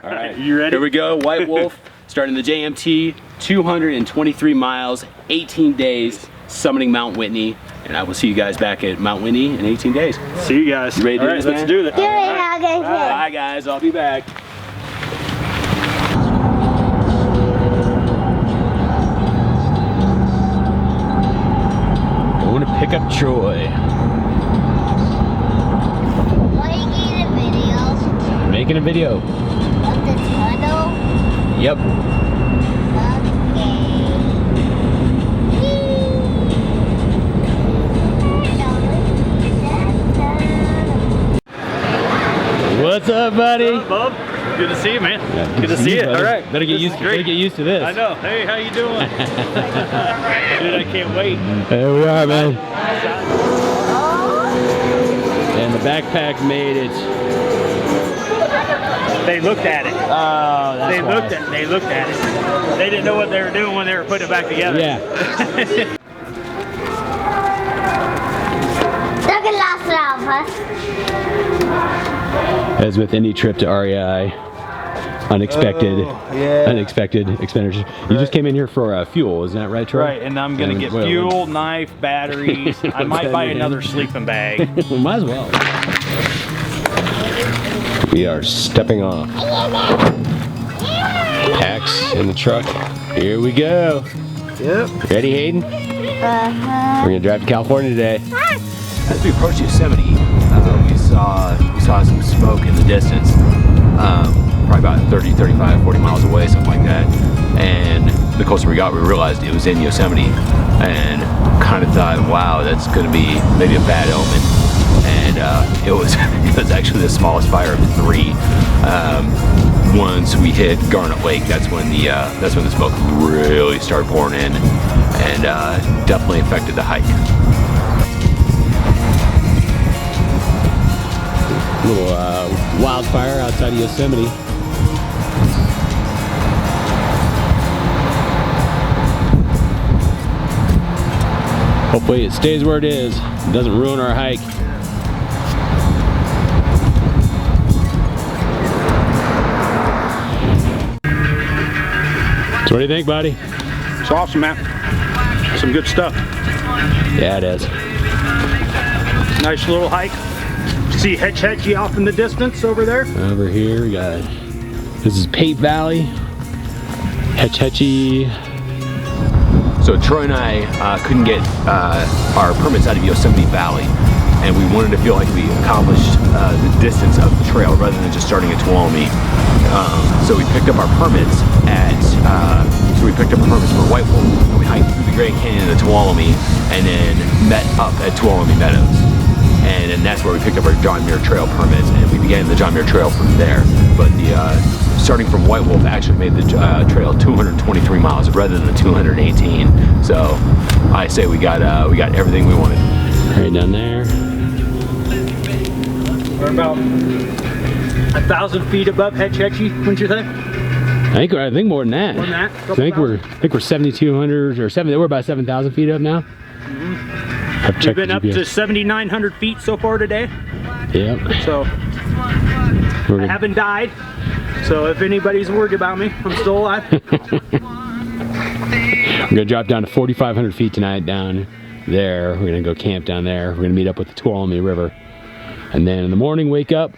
All right, you ready? Here we go. White Wolf starting the JMT, 223 miles, 18 days, summiting Mount Whitney. And I will see you guys back at Mount Whitney in 18 days. See you guys. You ready to do this, let's man? do this. Bye, guys. I'll be back. Going to pick up Troy. Making a video. Making a video. Of the tunnel? Yep. What's up, buddy? What's up, bub? Good to see you, man. Yeah, good to see you. buddy. All right. Better get used to this. I know. Hey, how you doing? Dude, I can't wait. There we are, man. And the backpack made it. They looked at it. Oh, that's They looked at it. They didn't know what they were doing when they were putting it back together. Yeah. Look at last round, huh? As with any trip to REI, unexpected expenditures. You just came in here for fuel, isn't that right, Troy? Right, and I'm gonna get fuel, knife, batteries. I might buy another sleeping bag. Well, might as well. We are stepping off. Packs in the truck. Here we go. Yep. Ready, Hayden? We're gonna drive to California today. As we approached Yosemite, we saw some smoke in the distance, probably about 30, 35, 40 miles away, something like that. And the closer we got, we realized it was in Yosemite, and kind of thought, wow, that's going to be maybe a bad omen. And it was actually the smallest fire of the three. Once we hit Garnet Lake, that's when the smoke really started pouring in, and definitely affected the hike. A little wildfire outside of Yosemite. Hopefully it stays where it is. It doesn't ruin our hike. So what do you think, buddy? It's awesome, man. Some good stuff. Yeah, it is. Nice little hike. See Hetch Hetchy off in the distance over there? Over here we got, this is Pate Valley, Hetch Hetchy. So Troy and I couldn't get our permits out of Yosemite Valley, and we wanted to feel like we accomplished the distance of the trail rather than just starting at Tuolumne. So we picked up our permits for White Wolf, and we hiked through the Grand Canyon to Tuolumne, and then met up at Tuolumne Meadows. And then that's where we picked up our John Muir Trail permits, and we began the John Muir Trail from there. But starting from White Wolf actually made the trail 223 miles rather than the 218. So I say we got everything we wanted. Right down there. We're about 1,000 feet above Hetch Hetchy, wouldn't you think? I think more than that. More than that? I think we're 7,200 or 7. We're about 7,000 feet up now. We've been up to 7,900 feet so far today. Yep. So I haven't died. So if anybody's worried about me, I'm still alive. We're gonna drop down to 4,500 feet tonight down there. We're gonna go camp down there. We're gonna meet up with the Tuolumne River, and then in the morning wake up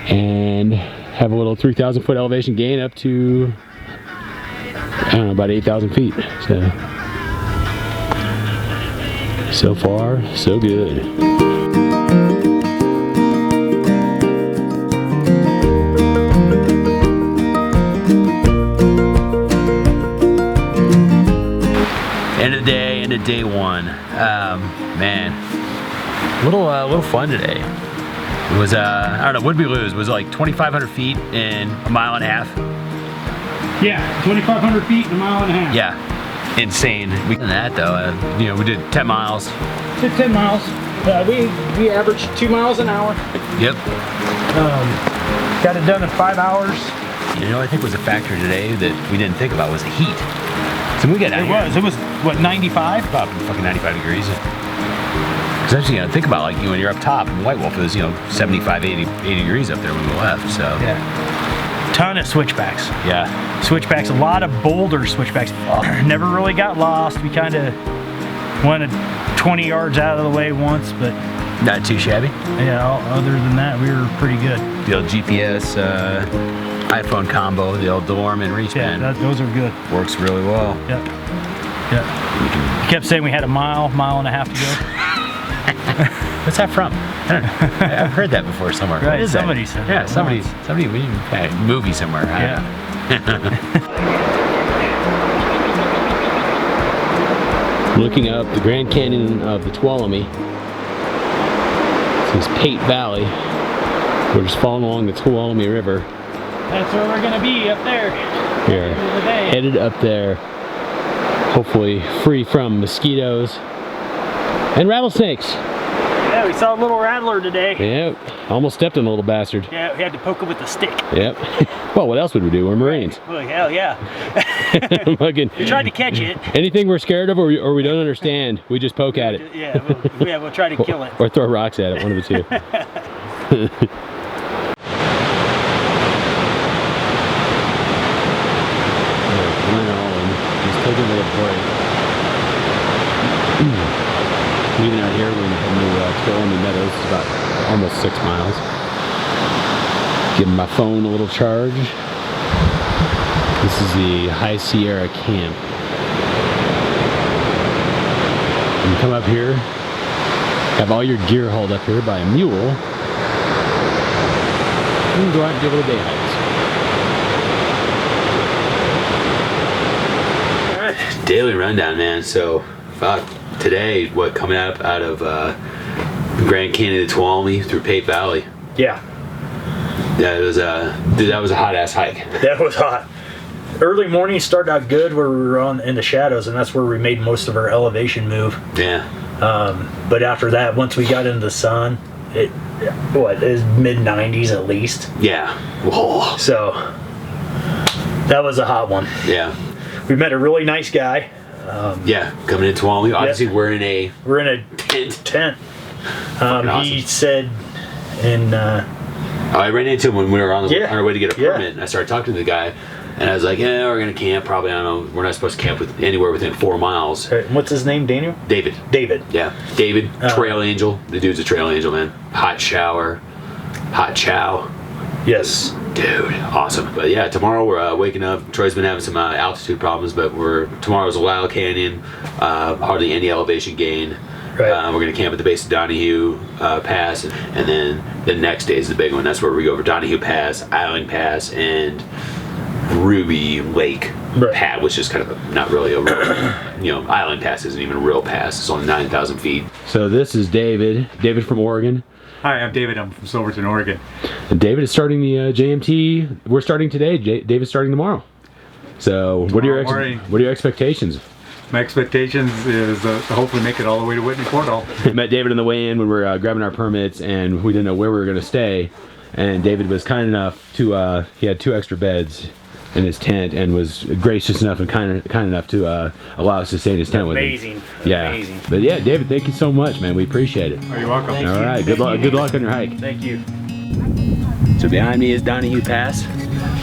and have a little 3,000 foot elevation gain up to, I don't know, about 8,000 feet. So far, so good. End of day one. Man, little fun today. It was I don't know, what'd we lose? Was it like 2,500 feet in a mile and a half? Yeah, 2,500 feet in a mile and a half. Yeah. Insane. We did that though. You know, we did 10 miles. Did 10 miles. We averaged 2 miles an hour. Yep. Got it done in 5 hours. You know, I think was a factor today that we didn't think about was the heat. So we got out here. It was what, 95? About fucking 95 degrees. Because actually, you know, think about like when you're up top in White Wolf, it was 75, 80 degrees up there when we left. So yeah. ton of switchbacks. Yeah. Switchbacks, a lot of boulder switchbacks. Never really got lost. We kind of went 20 yards out of the way once, but Not too shabby. yeah, other than that, we were pretty good. The old GPS iPhone combo, the old Toulumne and reach Yeah, band. those are good. Works really well. Yep. Yep. He kept saying we had a mile and a half to go. What's that from? I don't know. I've heard that before somewhere. Right, What is somebody that? said Yeah, that somebody once. movie somewhere. I don't know. Looking up the Grand Canyon of the Tuolumne. This is Pate Valley. We're just following along the Tuolumne River. That's where we're gonna be, up there. We're headed up there. Hopefully free from mosquitoes and rattlesnakes. Yeah, we saw a little rattler today. Yep. Almost stepped on a little bastard. Yeah, we had to poke him with the stick. Yep. Well, what else would we do? We're Marines. Well, hell yeah. Fucking We tried to catch it. anything we're scared of or we don't understand, we just poke at it. Yeah, we'll try to kill it. Or throw rocks at it, one of the two. Just taking a little break. Leaving out here, we're heading to Toulumne Meadows. It's about almost 6 miles. Giving my phone a little charge. This is the High Sierra camp. You come up here, have all your gear hauled up here by a mule, and go out and do little day hikes. Daily rundown, man. So, today, coming out of Grand Canyon of the Tuolumne through Pate Valley. Yeah, That was that was a hot ass hike. that was hot. Early morning started out good where we were in the shadows, and that's where we made most of our elevation move. Yeah. But after that, once we got into the sun, it was mid-90s at least. Yeah. Whoa. So that was a hot one. Yeah. We met a really nice guy. Yeah. Coming into Tuolumne. Obviously, we're in a tent. Awesome. He said, and I ran into him when we were on our way to get a permit, and I started talking to the guy, and I was like, "Yeah, we're gonna camp. Probably, I don't know. We're not supposed to camp anywhere within 4 miles." what's his name? Daniel? David. Yeah, David. Trail angel. The dude's a trail angel, man. Hot shower, hot chow. Yes. Dude, awesome. But yeah, tomorrow we're waking up. Troy's been having some altitude problems, but tomorrow's a wild canyon. Hardly any elevation gain. Right. We're going to camp at the base of Donahue Pass, and then the next day is the big one. That's where we go over Donahue Pass, Island Pass, and Ruby Lake Pass, which is kind of not really a real, Island Pass isn't even a real pass. It's only 9,000 feet. So this is David from Oregon. Hi, I'm David. I'm from Silverton, Oregon. And David is starting the JMT. We're starting today. David's starting tomorrow. So what are your expectations? My expectations is to hopefully make it all the way to Whitney Portal. I met David on the way in when we were grabbing our permits, and we didn't know where we were going to stay. And David was kind enough to, he had 2 extra beds in his tent, and was gracious enough and kind enough to allow us to stay in his tent with him. Amazing. Yeah. Amazing. But yeah, David, thank you so much, man. We appreciate it. Oh, you're welcome. All right. Good luck on your hike. Thank you. So behind me is Donahue Pass.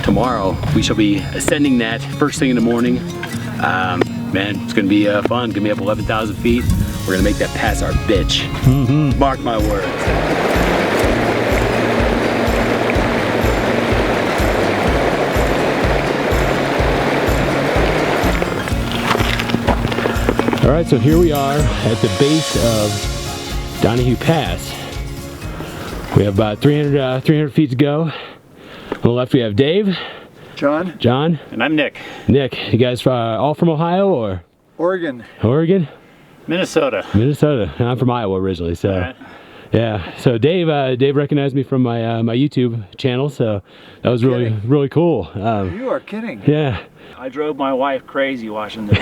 Tomorrow we shall be ascending that first thing in the morning. Man, it's gonna be fun. Gonna be up 11,000 feet. We're gonna make that pass our bitch. Mark my words. All right, so here we are at the base of Donahue Pass. We have about 300 feet to go. On the left we have Dave. John. And I'm Nick. Nick, you guys all from Ohio or? Oregon. Oregon? Minnesota. I'm from Iowa originally, so. Right. Yeah, so Dave recognized me from my my YouTube channel, so that was really cool. You are kidding. Yeah. I drove my wife crazy watching this.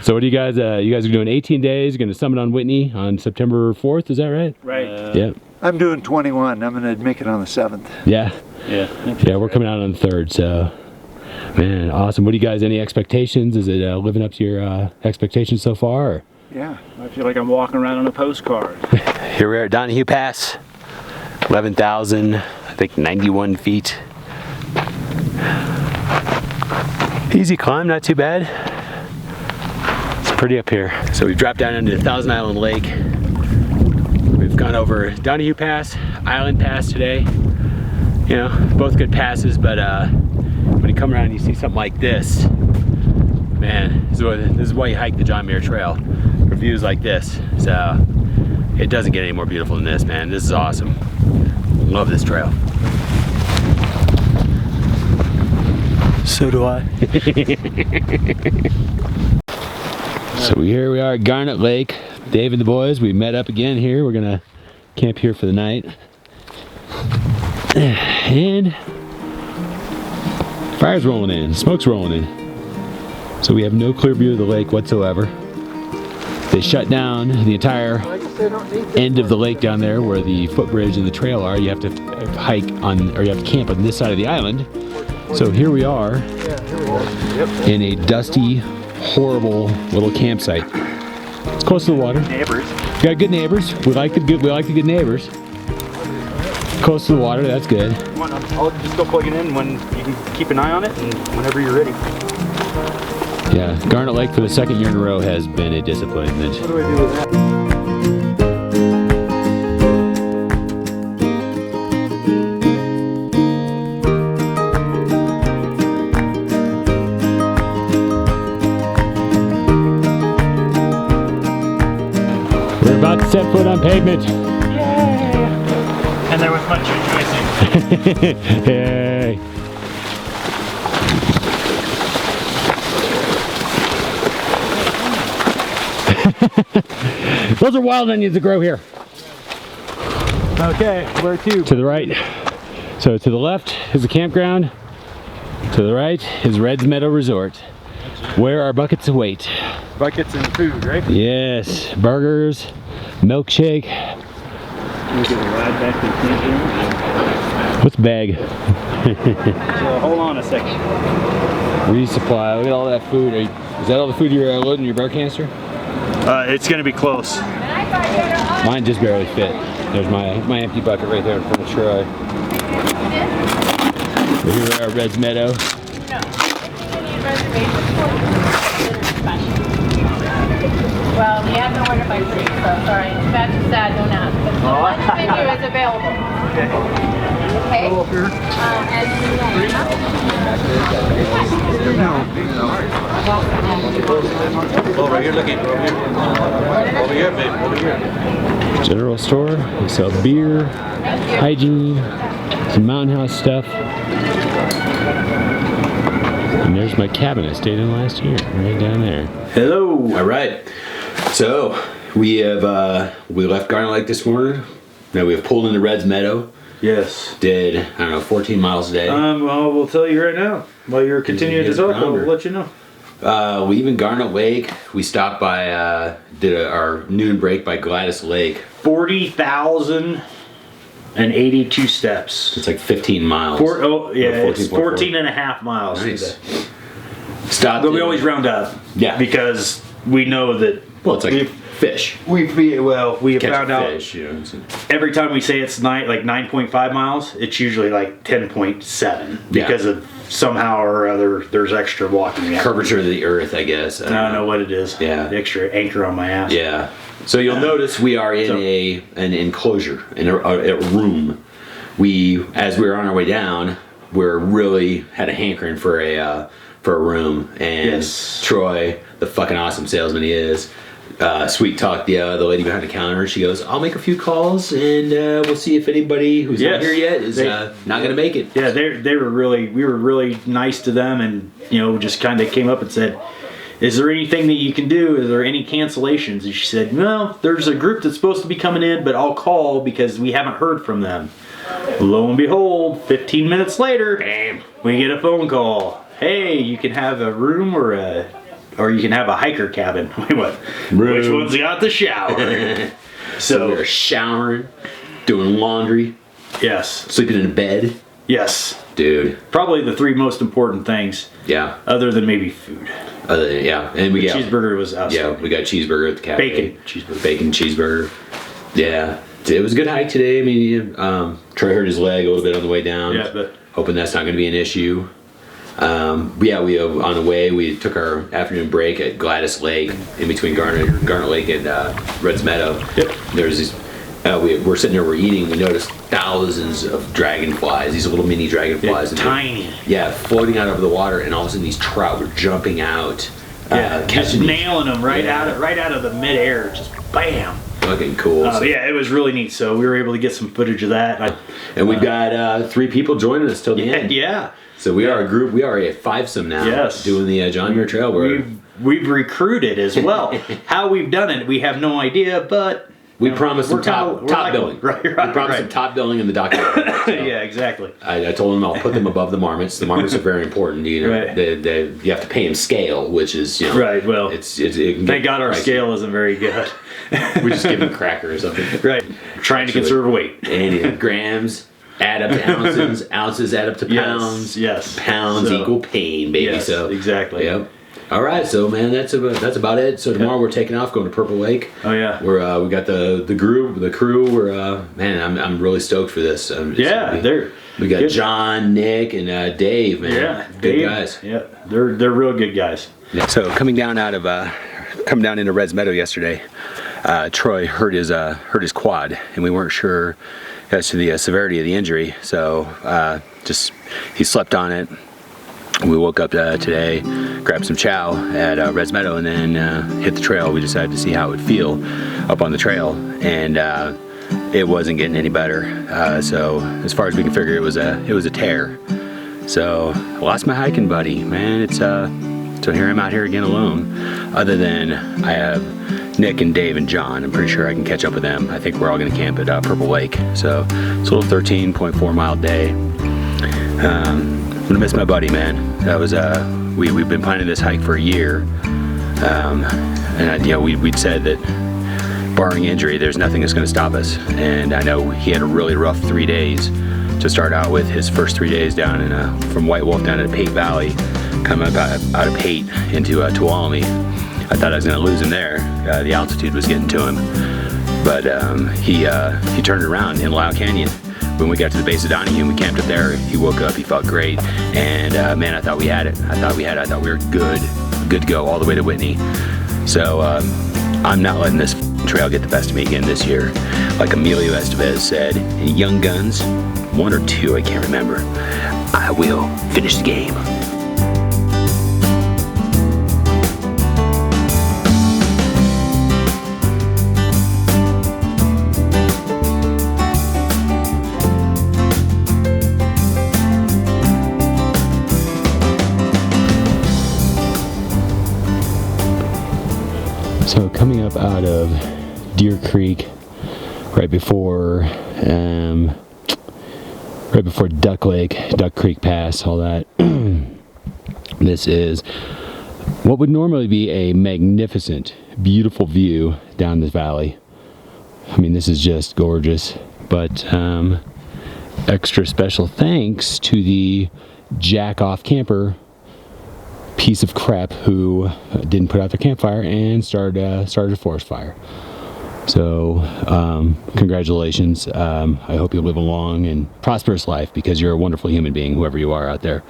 So what do you guys are doing 18 days, you're going to summit on Whitney on September 4th, is that right? Right. Yeah. I'm doing 21. I'm going to make it on the 7th. Yeah. Yeah. We're coming out on the 3rd, so man, awesome. What do you guys, any expectations? Is it living up to your expectations so far? Or? Yeah. I feel like I'm walking around on a postcard. Here we are at Donahue Pass. 11,000 I think 91 feet. Easy climb, not too bad. It's pretty up here. So we've dropped down into Thousand Island Lake. We've gone over Donahue Pass, Island Pass today. You know, both good passes, but when you come around and you see something like this, man, this is why you hike the Muir Trail, for views like this. So it doesn't get any more beautiful than this, man. This is awesome. Love this trail. So do I. So here we are at Garnet Lake. Dave and the boys, we met up again here. We're gonna camp here for the night. And fire's rolling in, smoke's rolling in. So we have no clear view of the lake whatsoever. They shut down the entire end of the lake down there where the footbridge and the trail are. You have to hike on, or you have to camp on this side of the island. So here we are in a dusty, horrible little campsite. It's close to the water. Neighbors. Got good neighbors. We like the good neighbors. Close to the water, that's good. I'll just go plug it in when you can keep an eye on it and whenever you're ready. Yeah, Garnet Lake for the second year in a row has been a disappointment. What do I do with that? We're about to set foot on pavement. Yay! And there was much rejoicing. Hey. Those are wild onions that grow here. Okay, where to? To the right. So to the left is the campground. To the right is Red's Meadow Resort, where our buckets await. Buckets and food, right? Yes, burgers, milkshake. We'll get a ride back to the campground. What's bag? So hold on a second. Resupply. Look at all that food. Is that all the food you're loading in your bear canister? It's gonna be close. Mine just barely fit. There's my empty bucket right there in front of Troy. We're here at Red's Meadow. Well, we have to order by 3, so sorry. That's sad, don't ask. But the lunch menu is available. Okay. Over here, looking. Over here, babe. Over here. General store. They sell beer, hygiene, some mountain house stuff. And there's my cabin I stayed in last year, right down there. Hello. All right. So we have we left Garnet Lake this morning. Now we have pulled into Red's Meadow. Yes. Did, I don't know, 14 miles a day. Well, we'll tell you right now. While you're continuing to talk, I'll let you know. We even Garnet Lake. We stopped by, did our noon break by Gladys Lake. 40,082 steps. It's like 15 miles. It's 14 and a half miles. Nice. Stopped. But we always round up. Yeah. Because we know that. Well, it's like fish. We Catch found a out fish, you know. every time we say it's 9.5 miles, it's usually like 10.7 because of somehow or other there's extra walking. Curvature of the earth, I guess. I don't know what it is. Yeah. The extra anchor on my ass. Yeah. So you'll notice we are in an enclosure, in a room. As we were on our way down, we're really had a hankering for a room, and Troy, the fucking awesome salesman he is, sweet talked the lady behind the counter. She goes, "I'll make a few calls, and we'll see if anybody who's not here yet is not going to make it." Yeah, we were really nice to them, and just kind of came up and said, "Is there anything that you can do? Is there any cancellations?" And she said, "No, there's a group that's supposed to be coming in, but I'll call because we haven't heard from them." Lo and behold, 15 minutes later, we get a phone call. "Hey, you can have a room or you can have a hiker cabin." We went, "Which one's got the shower?" So we were showering, doing laundry. Yes. Sleeping in a bed. Yes. Dude. Probably the 3 most important things. Yeah. Other than maybe food. And cheeseburger was awesome. Yeah, we got cheeseburger at the cafe. Bacon cheeseburger. Bacon cheeseburger. Yeah. it was a good hike today. I mean, Troy hurt his leg a little bit on the way down. Yeah, but hoping that's not going to be an issue. We on the way we took our afternoon break at Gladys Lake in between Garnet Lake and Red's Meadow. Yep. There's these. We're sitting there, we're eating. We noticed thousands of dragonflies. These little mini dragonflies. They're tiny. Yeah, floating out over the water, and all of a sudden these trout were jumping out. Yeah, just catching nailing them right out of the midair, just bam. Fucking cool. Yeah, it was really neat. So we were able to get some footage of that. And we've got 3 people joining us till the end. Yeah. So we are a group. We are a 5-some now. Yes. Doing the John Muir Trail. We've recruited as well. How we've done it, we have no idea, but we promised some top billing. Right. We promised some top billing in the document. So yeah, exactly. I told them I'll put them above the marmots. The marmots are very important. You know, Right. you have to pay them scale, which is right. Well, it can thank get God our pricey. scale isn't very good. We just give them a cracker or something. Right. Trying to conserve weight. And grams add up to ounces. Ounces add up to pounds. Yes. Pounds So- equal pain, baby. Yes, So exactly. Yep. All right, so man, that's about it. So tomorrow we're taking off, going to Purple Lake. Oh yeah. We got the crew. We're man, I'm really stoked for this. We got good. John, Nick, and Dave. Man, Yeah, good Dave, guys. Yeah, they're real good guys. So coming down into Red's Meadow yesterday, Troy hurt his quad, and we weren't sure as to the severity of the injury. So he slept on it. We woke up today, grabbed some chow at Red's Meadow, and then hit the trail. We decided to see how it would feel up on the trail, and it wasn't getting any better. So as far as we can figure, it was a tear. So I lost my hiking buddy, man. So here I'm out here again alone. Other than I have Nick and Dave and John. I'm pretty sure I can catch up with them. I think we're all gonna camp at Purple Lake. So it's a little 13.4 mile day. I'm gonna miss my buddy, man. That was we've been planning this hike for a year, and we'd said that barring injury, there's nothing that's gonna stop us. And I know he had a really rough 3 days to start out with. His first 3 days down from White Wolf down in Pate Valley, coming out of Pate into Tuolumne. I thought I was gonna lose him there. The altitude was getting to him, but he turned around in Lau Canyon. When we got to the base of Donahue and we camped up there, he woke up, he felt great, and man, I thought we had it. I thought we were good to go all the way to Whitney. So I'm not letting this trail get the best of me again this year. Like Emilio Estevez said, young guns, 1 or 2, I can't remember, I will finish the game. So coming up out of Deer Creek, right before Duck Creek Pass, all that. This is what would normally be a magnificent, beautiful view down this valley. I mean, this is just gorgeous. But extra special thanks to the jack-off camper piece of crap who didn't put out their campfire and started a forest fire. So congratulations. I hope you live a long and prosperous life, because you're a wonderful human being, whoever you are out there.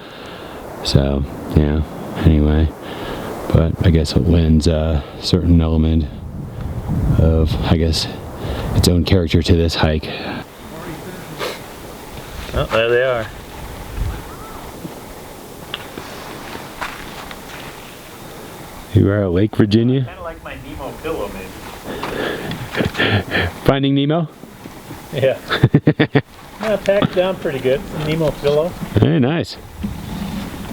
So yeah, anyway, but I guess it lends a certain element of, I guess, its own character to this hike. Oh, there they are. You are at Lake Virginia? Kind of like my Nemo pillow, maybe. Finding Nemo? Yeah. Yeah, packed down pretty good. Nemo pillow. Very nice.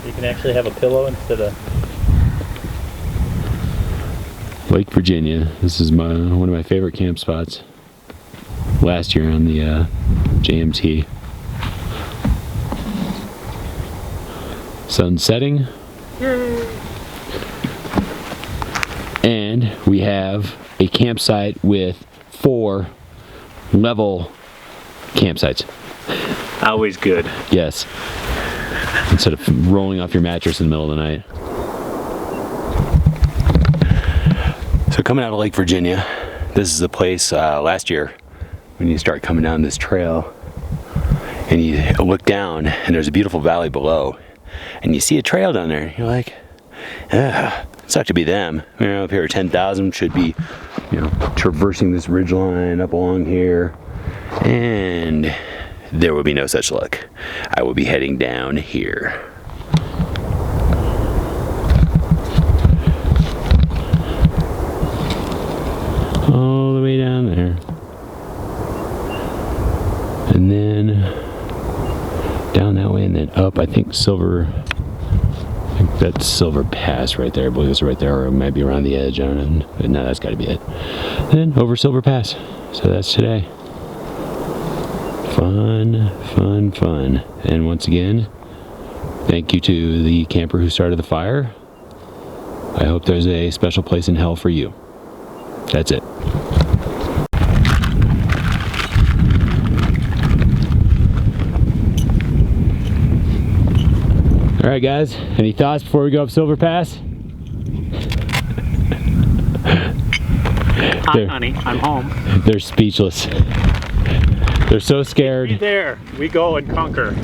You can actually have a pillow instead of... Lake Virginia. This is one of my favorite camp spots. Last year on the JMT. Sun setting. And we have a campsite with 4 level campsites. Always good. Yes. Instead of rolling off your mattress in the middle of the night. So coming out of Lake Virginia, this is the place last year when you start coming down this trail and you look down and there's a beautiful valley below and you see a trail down there. You're like, it's not to be them. You know, up here at 10,000 should be, you know, traversing this ridge line up along here, and there will be no such luck. I will be heading down here. All the way down there. And then down that way and then up, I think that's Silver Pass right there. I believe it's right there, or it might be around the edge. I don't know. But no, that's got to be it. Then over Silver Pass. So that's today. Fun, fun, fun. And once again, thank you to the camper who started the fire. I hope there's a special place in hell for you. That's it. All right, guys, any thoughts before we go up Silver Pass? Hi, honey, I'm home. They're speechless. They're so Be scared. there. We go and conquer.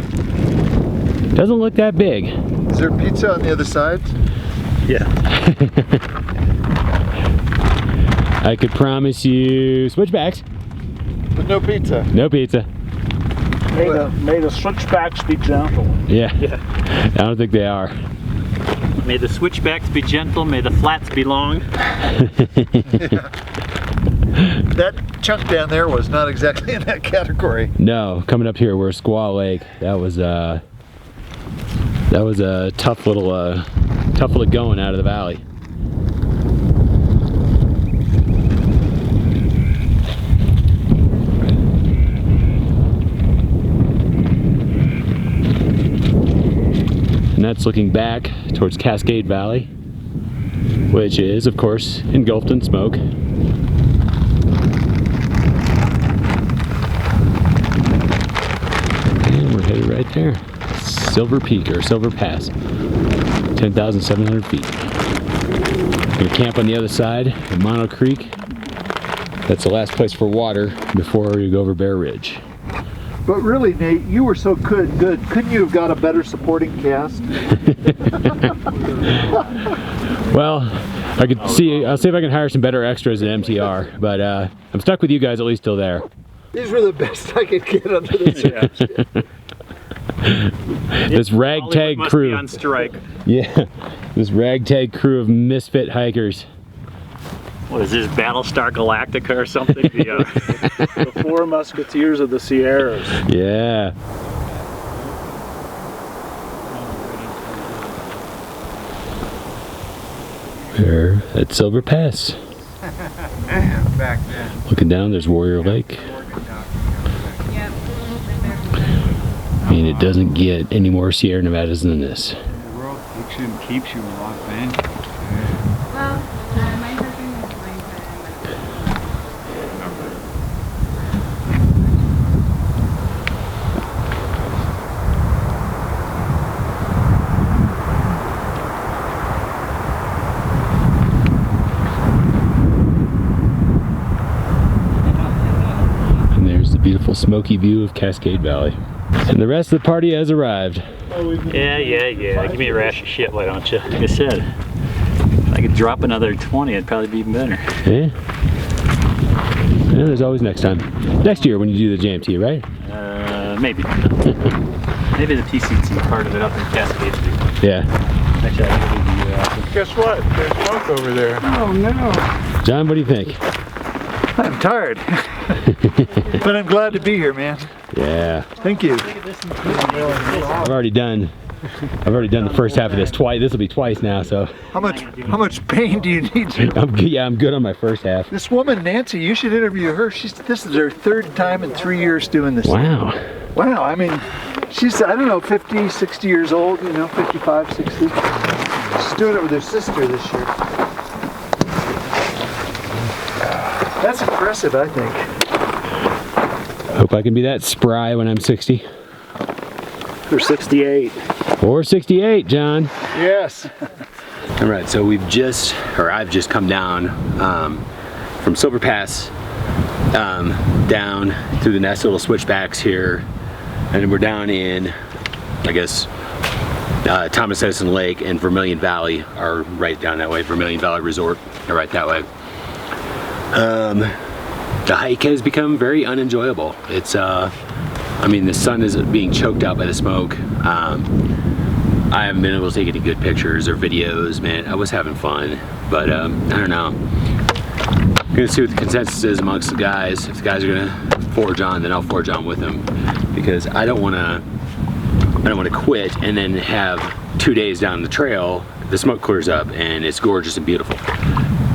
Doesn't look that big. Is there pizza on the other side? Yeah. I could promise you switchbacks. But no pizza. No pizza. May the switchbacks be gentle. Yeah. I don't think they are. May the switchbacks be gentle. May the flats be long. That chunk down there was not exactly in that category. No, coming up here, we're Squaw Lake. That was a tough little going out of the valley. And that's looking back towards Cascade Valley, which is, of course, engulfed in smoke. And we're headed right there. Silver Peak, or Silver Pass. 10,700 feet. Gonna camp on the other side at Mono Creek. That's the last place for water before you go over Bear Ridge. But really, Nate, you were so good. Couldn't you have got a better supporting cast? Well, I'll see if I can hire some better extras at MTR, but I'm stuck with you guys at least till there. These were the best I could get under this. This ragtag must crew. Be on strike. Yeah, this ragtag crew of misfit hikers. What is this, Battlestar Galactica or something? The Four Musketeers of the Sierras. Yeah. We're at Silver Pass. Back then. Looking down, there's Warrior Lake. I mean, it doesn't get any more Sierra Nevadas than this. The world keeps you a lot, man. Well, my husband was going And there's the beautiful smoky view of Cascade Valley. And the rest of the party has arrived. Yeah. Give me a rash of shit, why don't you? Like I said, if I could drop another 20, it'd probably be even better. Yeah. Yeah, there's always next time. Next year when you do the JMT, right? Maybe. Maybe the PCT part of it up in Cascade too. Yeah. Actually, I think it would be awesome. Guess what? There's smoke over there. Oh no. John, what do you think? I'm tired. But I'm glad to be here, man. Yeah. Thank you. I've already done the first half of this twice. This will be twice now, so How much pain do you need? I'm good on my first half. This woman, Nancy, you should interview her. This is her third time in 3 years doing this. Wow. Wow, I mean, she's, I don't know, 50, 60 years old, 55, 60. She's doing it with her sister this year. That's impressive, I think. Hope I can be that spry when I'm 60. Or 68. Or 68, John. Yes. All right, so I've just come down from Silver Pass down through the nice little switchbacks here, and then we're down in, I guess, Thomas Edison Lake and Vermilion Valley are right down that way. Vermilion Valley Resort are right that way. The hike has become very unenjoyable. It's I mean, the sun is being choked out by the smoke. I haven't been able to take any good pictures or videos, man. I was having fun, but I don't know. I'm gonna see what the consensus is amongst the guys. If the guys are gonna forge on, then I'll forge on with them, because I don't want to quit and then have 2 days down the trail, the smoke clears up and it's gorgeous and beautiful.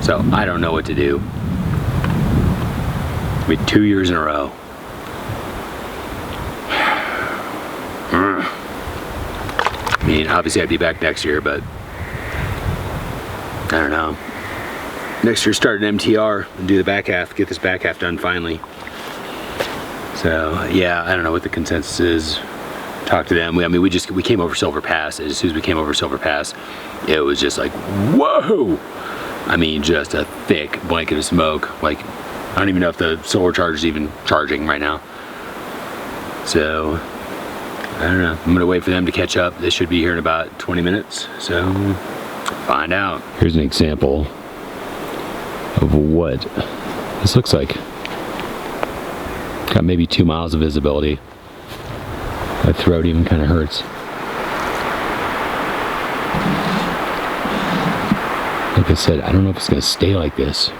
So I don't know what to do. I mean, 2 years in a row. I mean, obviously I'd be back next year, but I don't know. Next year start an MTR and do the back half, get this back half done finally. So yeah, I don't know what the consensus is. Talk to them. I mean, we came over Silver Pass. As soon as we came over Silver Pass, it was just like, whoa! I mean, just a thick blanket of smoke. Like, I don't even know if the solar charger's even charging right now. So, I don't know. I'm gonna wait for them to catch up. They should be here in about 20 minutes. So, find out. Here's an example of what this looks like. Got maybe 2 miles of visibility. My throat even kind of hurts. Like I said, I don't know if it's gonna stay like this.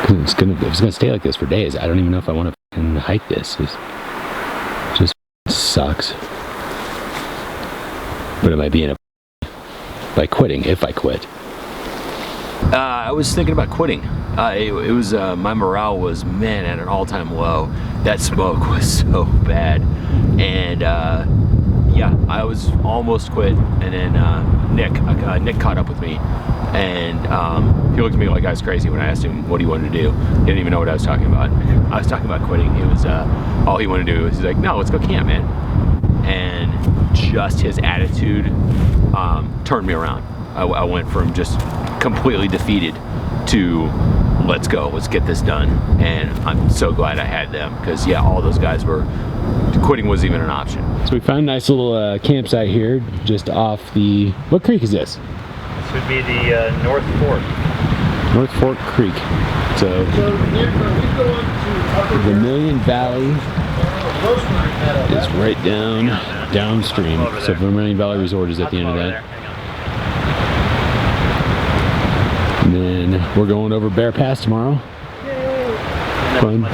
If it's gonna stay like this for days, I don't even know if I want to hike this. It just sucks. But it might be in a by quitting if I quit. I was thinking about quitting. It was my morale was, man, at an all-time low. That smoke was so bad, and yeah, I was almost quit. And then Nick caught up with me, and he looked at me like I was crazy when I asked him what he wanted to do. He didn't even know what I was talking about. I was talking about quitting. It was all he wanted to do was, he's like, no, let's go camp, man. And just his attitude turned me around. I went from just completely defeated to let's go, let's get this done. And I'm so glad I had them, because yeah, all those guys were, quitting wasn't even an option. So we found a nice little campsite here just off the, what creek is this? This would be the North Fork. North Fork Creek. So Vermilion Valley is right downstream. So Vermilion Valley Resort is at the end of that. And then we're going over Bear Pass tomorrow. Fun.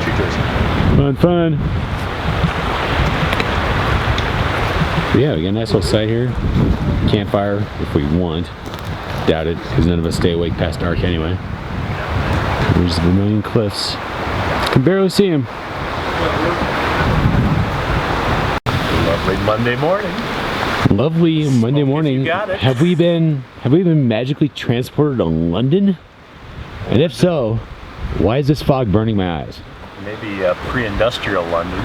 Fun. But yeah, we got a nice little site here. Campfire if we want. Doubt it, because none of us stay awake past dark anyway. There's the Vermilion Cliffs. Can barely see them. Lovely Monday morning. Lovely Monday morning. You got it. Have we been magically transported to London? And if so, why is this fog burning my eyes? Maybe pre-industrial London.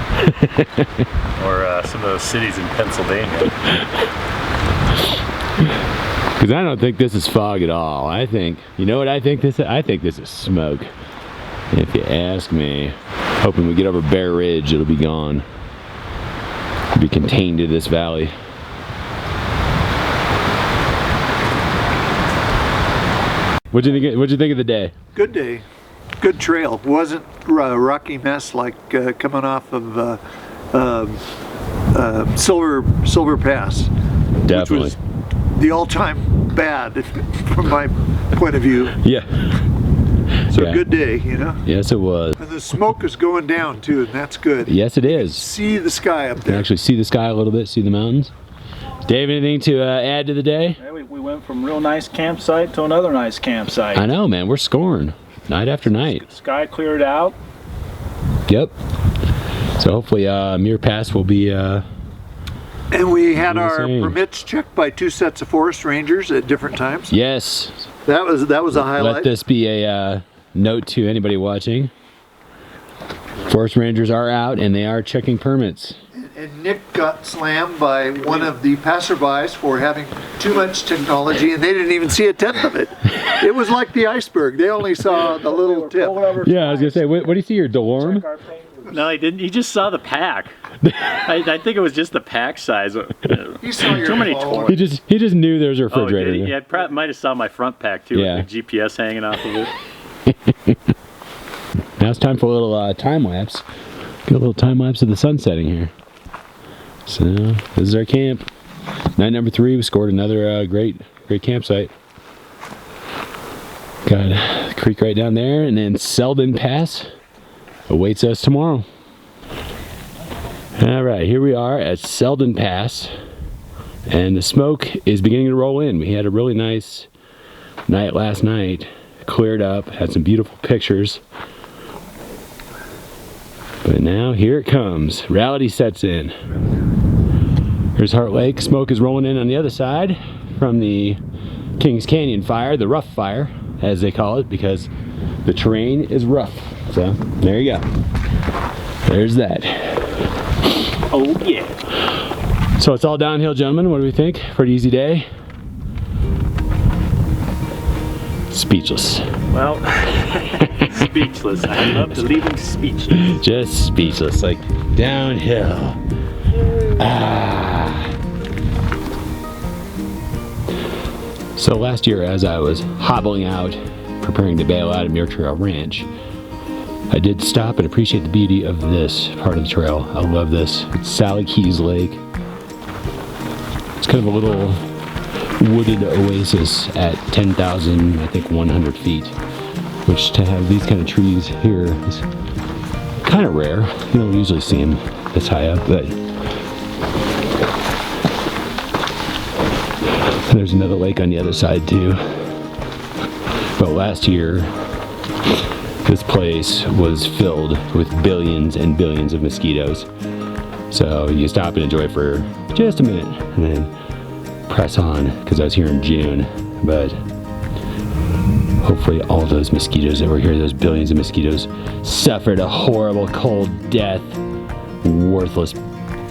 Or some of those cities in Pennsylvania. Because I don't think this is fog at all. I think, you know what I think this is? I think this is smoke. If you ask me. Hoping we get over Bear Ridge, it'll be gone. It'll be contained to this valley. What'd you think of the day? Good day. Good trail. Wasn't a rocky mess like coming off of Silver Pass. Definitely. Which was the all-time bad from my point of view. Yeah. So Yeah. good day, you know? Yes, it was. And the smoke is going down too, and that's good. Yes, it is. See the sky up You can there. actually see the sky a little bit, see the mountains. Dave, anything to add to the day? Yeah, we went from real nice campsite to another nice campsite. I know, man. We're scoring night after night. Sky cleared out. Yep. So hopefully Muir Pass will be... And we had You're our saying. permits checked by 2 sets of forest rangers at different times. Yes. That was a highlight. Let this be a note to anybody watching. Forest rangers are out and they are checking permits. and Nick got slammed by one of the passerbys for having too much technology, and they didn't even see a tenth of it. It was like the iceberg. They only saw the little tip. Yeah, I was gonna say, what do you see here, Toulumne? No, he didn't. He just saw the pack. I think it was just the pack size. He saw your Too many phone. toys. He just knew there was a Oh, refrigerator did he? there. Yeah, probably might have saw my front pack too, Yeah. with the GPS hanging off of it. Now it's time for a little time lapse. Get a little time lapse of the sun setting here. So this is our camp. Night number 3. We scored another great campsite. Got a creek right down there, and then Glen Pass awaits us tomorrow. All right, here we are at Glen Pass, and the smoke is beginning to roll in. We had a really nice night last night. Cleared up, had some beautiful pictures. But now here it comes. Reality sets in. Here's Heart Lake. Smoke is rolling in on the other side from the Kings Canyon fire, the rough fire, as they call it, because the terrain is rough. So there you go. There's that. Oh yeah. So it's all downhill, gentlemen. What do we think? Pretty easy day. Speechless. Well, speechless. I love to leave him speechless. Just speechless, like downhill. So last year, as I was hobbling out, preparing to bail out of Muir Trail Ranch, I did stop and appreciate the beauty of this part of the trail. I love this. It's Sally Keys Lake. It's kind of a little wooded oasis at 10,000, I think 100 feet, which to have these kind of trees here is kind of rare. You don't usually see them this high up, but there's another lake on the other side too. But last year, this place was filled with billions and billions of mosquitoes. So you stop and enjoy it for just a minute and then press on, because I was here in June. But hopefully all those mosquitoes that were here, those billions of mosquitoes, suffered a horrible cold death. Worthless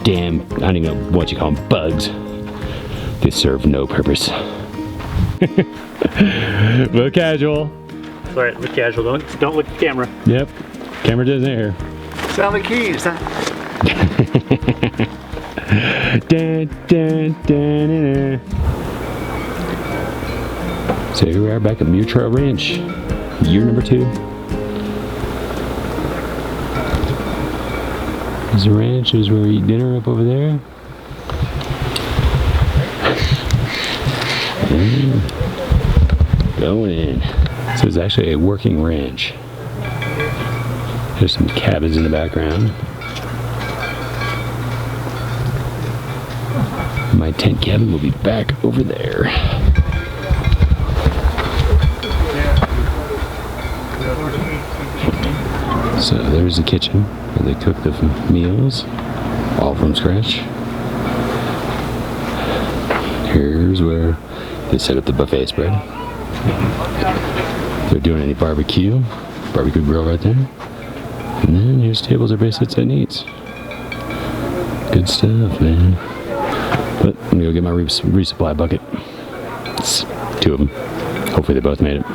damn, I don't even know what you call them, bugs. They serve no purpose. Look casual. Alright, look casual. Don't look at the camera. Yep. Camera doesn't here. Sally Keys, huh? Dun, dun, dun, dun, dun. So here we are back at Muir Trail Ranch, year number 2. There's the ranch. There's where we eat dinner up over there. Going in. So it's actually a working ranch. There's some cabins in the background. My tent cabin will be back over there. So there's the kitchen where they cook the meals, all from scratch. Here's where they set up the buffet spread. If they're doing any barbecue grill right there. And then here's tables everybody sits and eats. Good stuff, man. But I'm gonna go get my resupply bucket. It's 2 of them. Hopefully they both made it.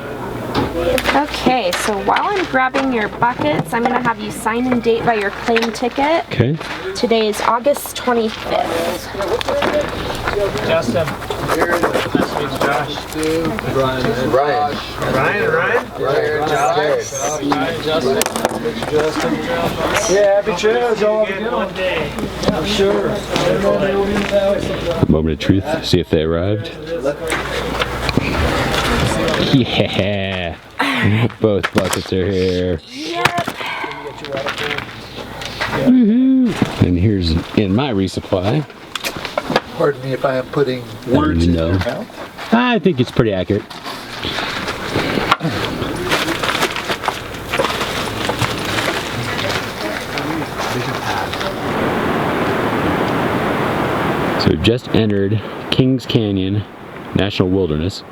Okay, so while I'm grabbing your buckets, I'm gonna have you sign and date by your claim ticket. Okay. Today is August 25th. Justin. Nice to meet you, Josh. Brian. Justin. Yeah, happy trails, all of you. I'm sure. Moment of truth, see if they arrived. Yeah. Both buckets are here. Yep. Woohoo. And here's in my resupply. Pardon me if I am putting words in your mouth. I think it's pretty accurate. So we've just entered Kings Canyon National Wilderness.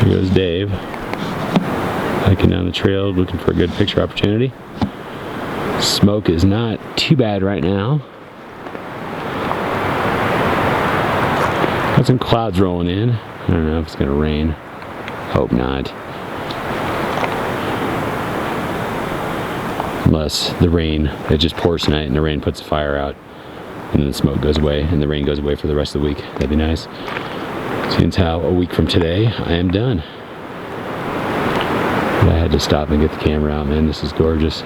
Here goes Dave, hiking down the trail, looking for a good picture opportunity. Smoke is not too bad right now. Got some clouds rolling in. I don't know if it's gonna rain. Hope not. Unless the rain, it just pours tonight and the rain puts the fire out and then the smoke goes away and the rain goes away for the rest of the week. That'd be nice. Seeing how a week from today I am done. But I had to stop and get the camera out, man. This is gorgeous.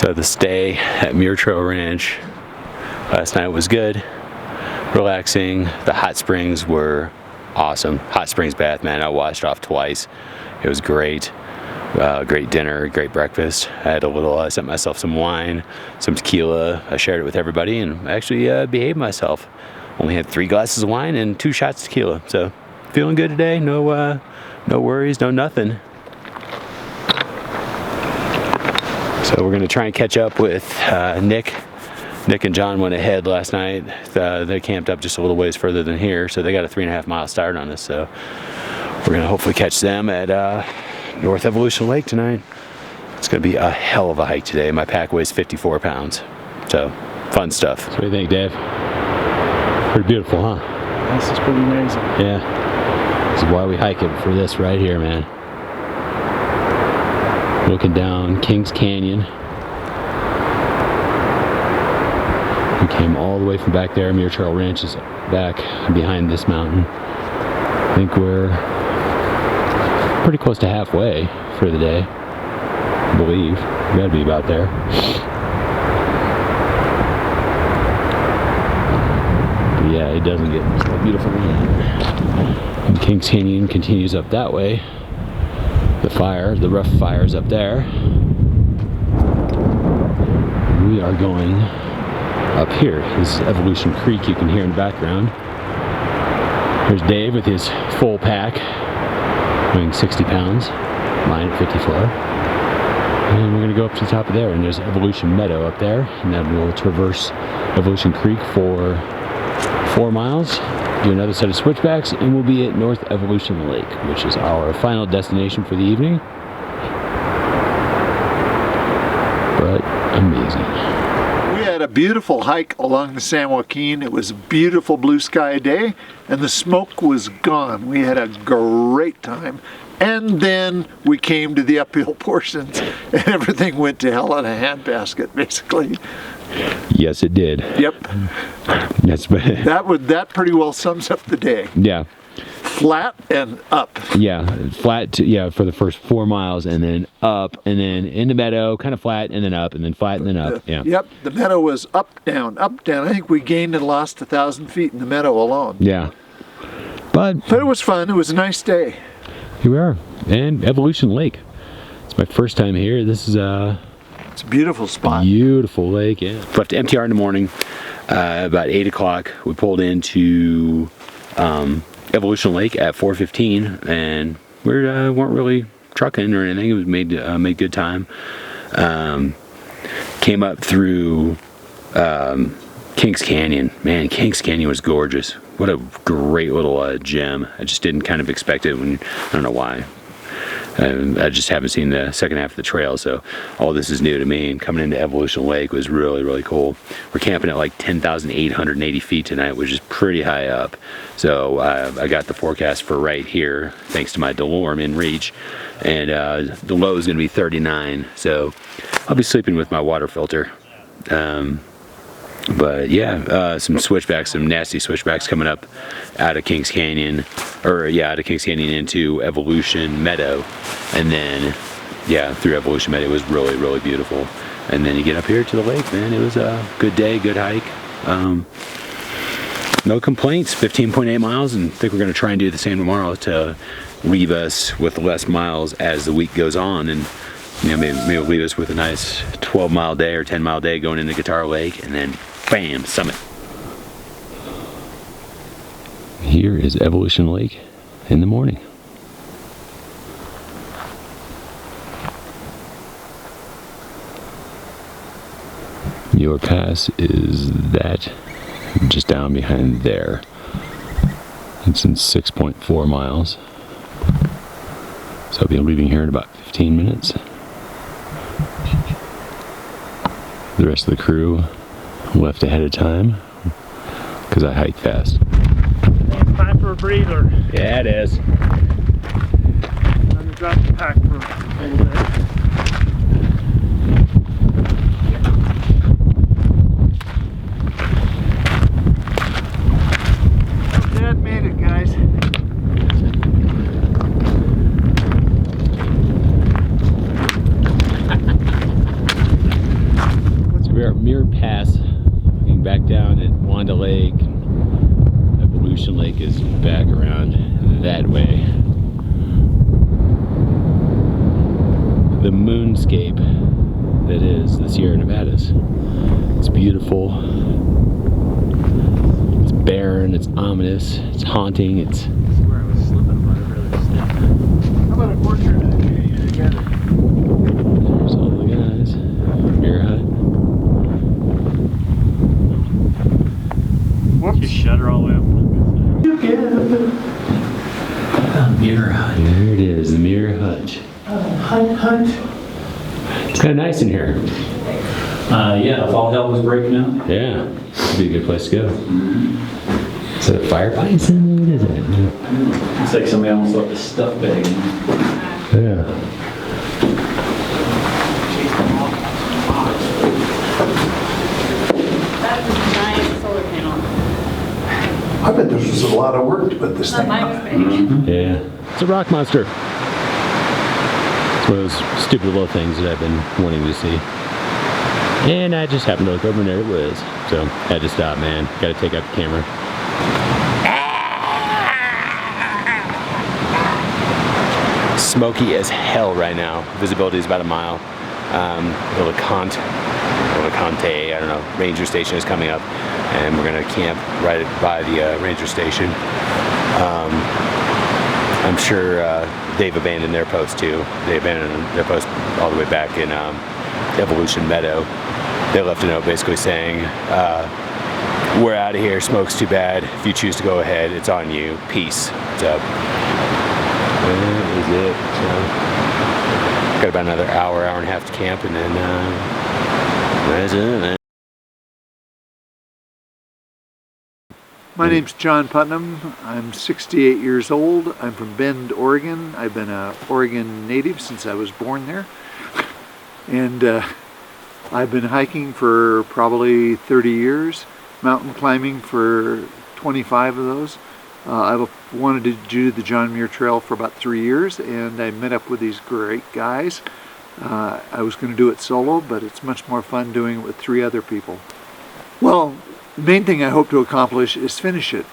So the stay at Muir Trail Ranch last night was good, relaxing. The hot springs were awesome. Hot springs bath, man. I washed off twice. It was great. Great dinner, great breakfast. I had a little, I sent myself some wine, some tequila. I shared it with everybody and actually behaved myself. Only had 3 glasses of wine and 2 shots of tequila. So feeling good today. No worries, no nothing. So we're gonna try and catch up with Nick. Nick and John went ahead last night. They camped up just a little ways further than here, so they got a 3.5 mile start on us. So we're gonna hopefully catch them at North Evolution Lake tonight. It's gonna be a hell of a hike today. My pack weighs 54 pounds. So fun stuff. So what do you think, Dave? Pretty beautiful, huh? This is pretty amazing. Yeah. This is why we hike it for this right here, man. Looking down Kings Canyon. We came all the way from back there. Muir Trail Ranch is back behind this mountain. I think we're pretty close to halfway for the day, I believe. We gotta be about there. But yeah, it doesn't get so beautiful. And Kings Canyon continues up that way. The rough fire's up there. We are going up here. This is Evolution Creek, you can hear in the background. Here's Dave with his full pack, weighing 60 pounds, mine at 54. And we're gonna go up to the top of there, and there's Evolution Meadow up there, and then we'll traverse Evolution Creek for 4 miles, do another set of switchbacks, and we'll be at North Evolution Lake, which is our final destination for the evening. But amazing. We had a beautiful hike along the San Joaquin. It was a beautiful blue sky day and the smoke was gone. We had a great time. And then we came to the uphill portions and everything went to hell in a handbasket, basically. Yes, it did. Yep. That's that pretty well sums up the day. Yeah. Flat and up. Yeah, flat, for the first 4 miles, and then up, and then in the meadow, kind of flat, and then up, and then flat, and then up. Yeah. Yep, the meadow was up, down, up, down. I think we gained and lost 1,000 feet in the meadow alone. Yeah. But it was fun. It was a nice day. Here we are, and Evolution Lake. It's my first time here. This is it's a beautiful spot. Beautiful lake, yeah. Left MTR in the morning, about 8 o'clock. We pulled into Evolution Lake at 4:15, and we weren't really trucking or anything. It was made good time. Came up through Kings Canyon. Man, Kings Canyon was gorgeous. What a great little gem. I just didn't kind of expect it I don't know why. I just haven't seen the second half of the trail, so all this is new to me, and coming into Evolution Lake was really, really cool. We're camping at like 10,880 feet tonight, which is pretty high up. So I got the forecast for right here, thanks to my Toulumne in reach, and the low is going to be 39, so I'll be sleeping with my water filter. But yeah, some switchbacks, some nasty switchbacks coming up out of Kings Canyon, out of Kings Canyon into Evolution Meadow, and then through Evolution Meadow. It was really, really beautiful. And then you get up here to the lake, man. It was a good day, good hike. No complaints. 15.8 miles, and I think we're going to try and do the same tomorrow to leave us with less miles as the week goes on, and maybe leave us with a nice 12-mile day or 10-mile day going into Guitar Lake, and then bam, summit. Here is Evolution Lake in the morning. Muir Pass is that just down behind there. It's in 6.4 miles. So I'll be leaving here in about 15 minutes. The rest of the crew left ahead of time. because I hike fast. It's time for a breather. Yeah, it is. Let me drop the pack for a little bit. Dad made it, guys. We're at Muir Pass, looking back down at Wanda Lake. Evolution Lake is back around that way. The moonscape that is the Sierra Nevadas. It's beautiful. It's barren, it's ominous, it's haunting, it's... Where I was slipping, but I really slipped. How about a portrait of you together? There's all the guys. Muir Hut. Just shutter all the way up. Muir Hut. There it is, the Muir Hut. Hunt. It's kind of nice in here. Yeah, if all hell was breaking out. Yeah, it'd be a good place to go. Is that a fire bison? What is it? It's like somebody almost left a stuff bag in there. Yeah. That's a giant solar panel. I bet this was a lot of work to put this thing Mine on. was big. Yeah. It's a rock monster. It's one of those stupid little things that I've been wanting to see. And I just happened to look over and there it was. So had to stop, man. Got to take out the camera. Smoky as hell right now. Visibility is about a mile. Olicante, I don't know, ranger station is coming up, and we're gonna camp right by the ranger station. I'm sure they've abandoned their post too. They abandoned their post all the way back in Evolution Meadow. They left a note basically saying, we're out of here, smoke's too bad. If you choose to go ahead, it's on you. Peace. So, that is it. So, got about another hour and a half to camp, and then that's it. My name's John Putnam. I'm 68 years old. I'm from Bend, Oregon. I've been an Oregon native since I was born there. And I've been hiking for probably 30 years, mountain climbing for 25 of those. I've wanted to do the John Muir Trail for about 3 years, and I met up with these great guys. I was going to do it solo, but it's much more fun doing it with 3 other people. Well, the main thing I hope to accomplish is finish it.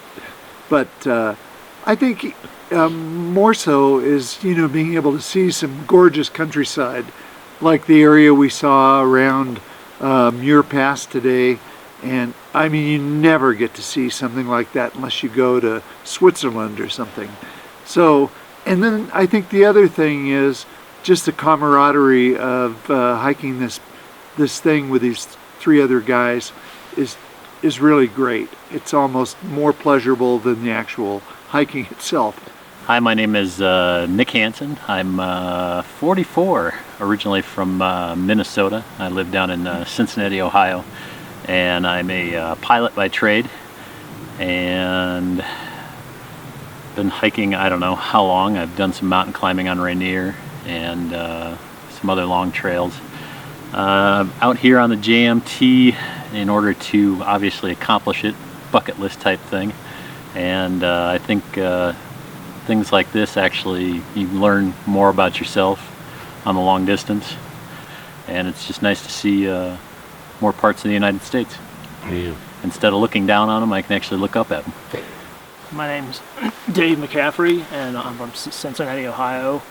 But I think more so is, being able to see some gorgeous countryside, like the area we saw around Muir Pass today. And I mean, you never get to see something like that unless you go to Switzerland or something. So, and then I think the other thing is just the camaraderie of hiking this thing with these 3 other guys is really great. It's almost more pleasurable than the actual hiking itself. Hi, my name is Nick Hansen. I'm 44, originally from Minnesota. I live down in Cincinnati, Ohio. And I'm a pilot by trade, and been hiking I don't know how long. I've done some mountain climbing on Rainier and some other long trails. Out here on the JMT in order to obviously accomplish it, bucket list type thing. And I think things like this actually, you learn more about yourself on the long distance, and it's just nice to see more parts of the United States. Yeah. Instead of looking down on them, I can actually look up at them. My name's Dave McCaffrey, and I'm from Cincinnati, Ohio.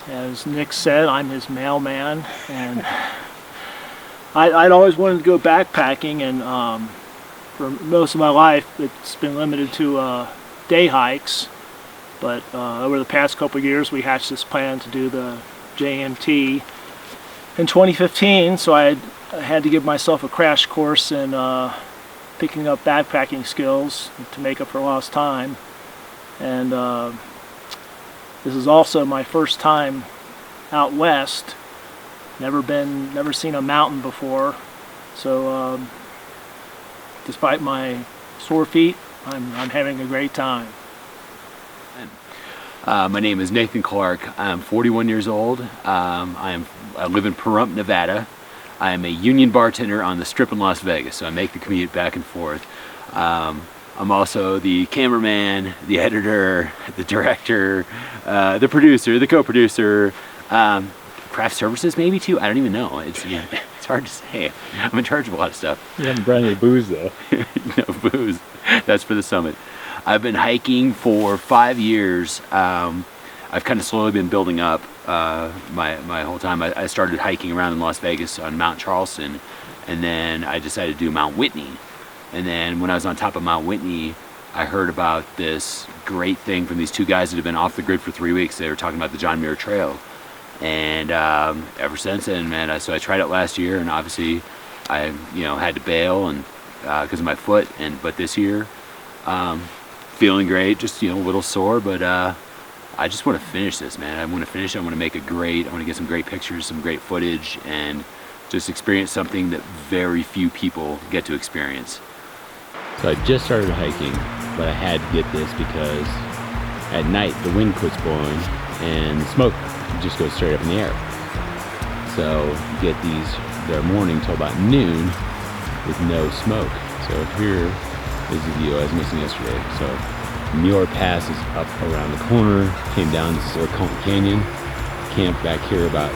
As Nick said, I'm his mailman, and I'd always wanted to go backpacking, and for most of my life it's been limited to day hikes, but over the past couple of years we hatched this plan to do the JMT in 2015, so I had to give myself a crash course in picking up backpacking skills to make up for lost time. And this is also my first time out west. Never seen a mountain before, so despite my sore feet, I'm having a great time. My name is Nathan Clark. I'm 41 years old. I live in Pahrump, Nevada. I am a union bartender on the Strip in Las Vegas, so I make the commute back and forth. I'm also the cameraman, the editor, the director, the producer, the co-producer, craft services maybe too. I don't even know. It's hard to say. I'm in charge of a lot of stuff. You haven't brought any booze though. No booze. That's for the summit. I've been hiking for 5 years. I've kind of slowly been building up my whole time. I started hiking around in Las Vegas on Mount Charleston, and then I decided to do Mount Whitney. And then when I was on top of Mount Whitney, I heard about this great thing from these two guys that have been off the grid for 3 weeks. They were talking about the Muir Trail. And ever since then, man, so I tried it last year, and obviously I had to bail and because of my foot. But this year, feeling great, just a little sore, but I just want to finish this, man. I want to finish it. I want to make it great. I want to get some great pictures, some great footage, and just experience something that very few people get to experience. So I just started hiking, but I had to get this because at night the wind quits blowing and smoke just goes straight up in the air. So you get these their morning till about noon with no smoke. So here is the view I was missing yesterday. So Muir Pass is up around the corner, came down to Silicon Canyon, camped back here about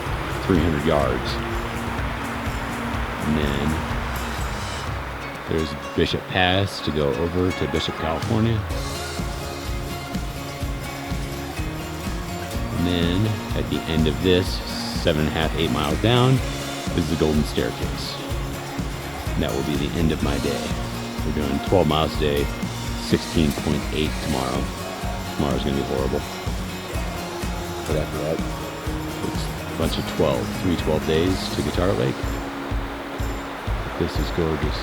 300 yards. And then there's Bishop Pass to go over to Bishop, California. And then at the end of this, 7.5, 8 miles down, is the Golden Staircase. And that will be the end of my day. We're doing 12 miles a day, 16.8 tomorrow. Tomorrow's gonna be horrible. But after that, it's a bunch of 3 12 days to Guitar Lake. This is gorgeous.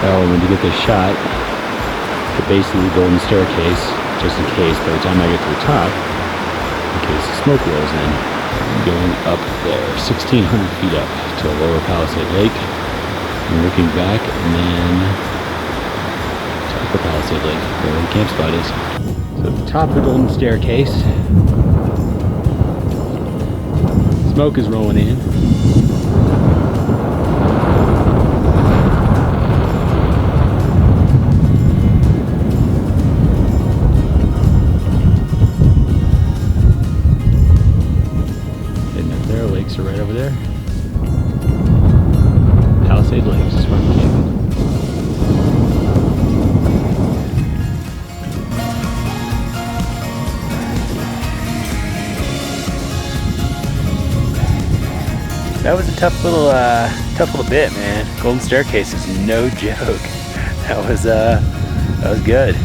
Oh, when you get this shot, the base of the Golden Staircase, just in case by the time I get to the top, in case the smoke rolls in, I'm going up there, 1,600 feet up to Lower Palisade Lake. I'm looking back and then to Upper Palisade Lake, where the camp spot is. So at the top of the Golden Staircase, smoke is rolling in. Are right over there. Palisade Lakes is where I'm camping. That was a tough little bit, man. Golden Staircase is no joke. That was good.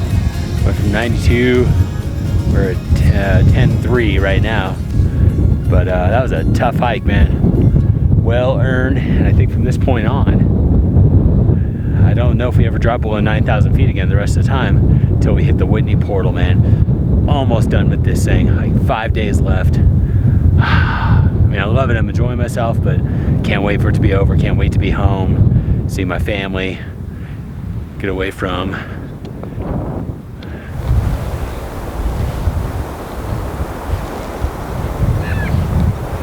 Went from 92. We're at 10.3 right now. But that was a tough hike, man. Well earned, and I think from this point on, I don't know if we ever drop below 9,000 feet again the rest of the time until we hit the Whitney portal, man. Almost done with this thing, like 5 days left. I mean, I love it, I'm enjoying myself, but can't wait for it to be over. Can't wait to be home, see my family, get away from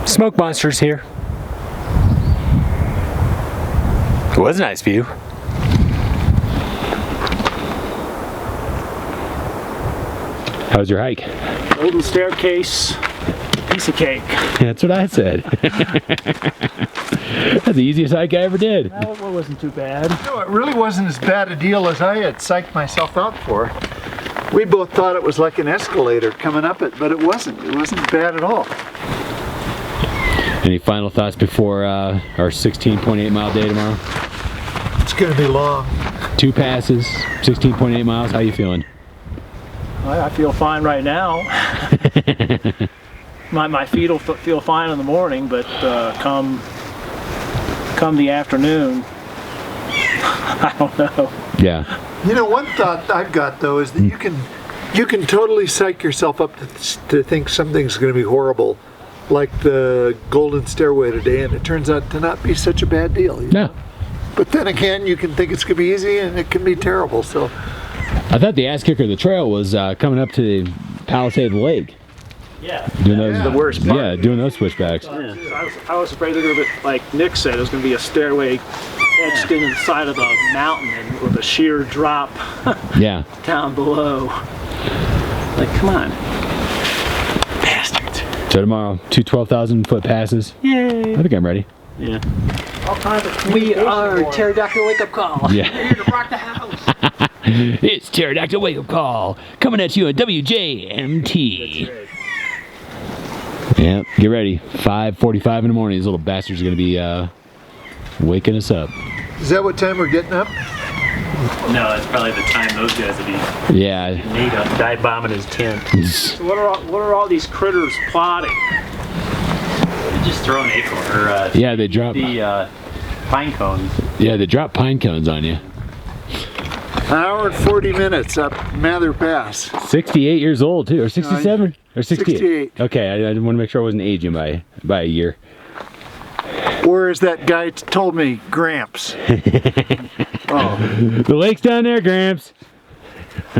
smoke monsters here. It was a nice view. How was your hike? Golden Staircase, piece of cake. That's what I said. That's the easiest hike I ever did. Well, it wasn't too bad. No, it really wasn't as bad a deal as I had psyched myself out for. We both thought it was like an escalator coming up it, but it wasn't. It wasn't bad at all. Any final thoughts before our 16.8 mile day tomorrow? It's going to be long. 2 passes, 16.8 miles. How you feeling? I feel fine right now. my feet will feel fine in the morning, but come the afternoon, I don't know. Yeah. You know, one thought I've got though is that you can totally psych yourself up to think something's going to be horrible, like the Golden Stairway today, and it turns out to not be such a bad deal. You know? But then again, you can think it's going to be easy and it can be terrible. So I thought the ass kicker of the trail was coming up to the Palisade Lake. Yeah. Doing those, the worst part. Yeah, doing those switchbacks. I was afraid they're going to be, like Nick said, it was going to be a stairway etched in the side of the mountain and with a sheer drop Yeah. down below. Like, come on. Bastards. So tomorrow, 2 12,000-foot passes. Yay. I think I'm ready. Yeah. All kinds of we are Pterodactyl Wake Up Call. Yeah. We're here to rock the house. It's Pterodactyl Wake Up Call coming at you at WJMT. That's right. Yeah, get ready. 5:45 in the morning. These little bastards are going to be waking us up. is that what time we're getting up? No, it's probably the time those guys would be Yeah. need up, dive bombing his tent. So what are all these critters plotting? Just throw an acorn or Yeah, they drop. the pine cones. Yeah, they drop pine cones on you. An hour and 40 minutes up Mather Pass. 68 years old too, or 67, or 68. 68. Okay, I want to make sure I wasn't aging by a year. Or as that guy told me, Gramps. Oh, The lake's down there, Gramps.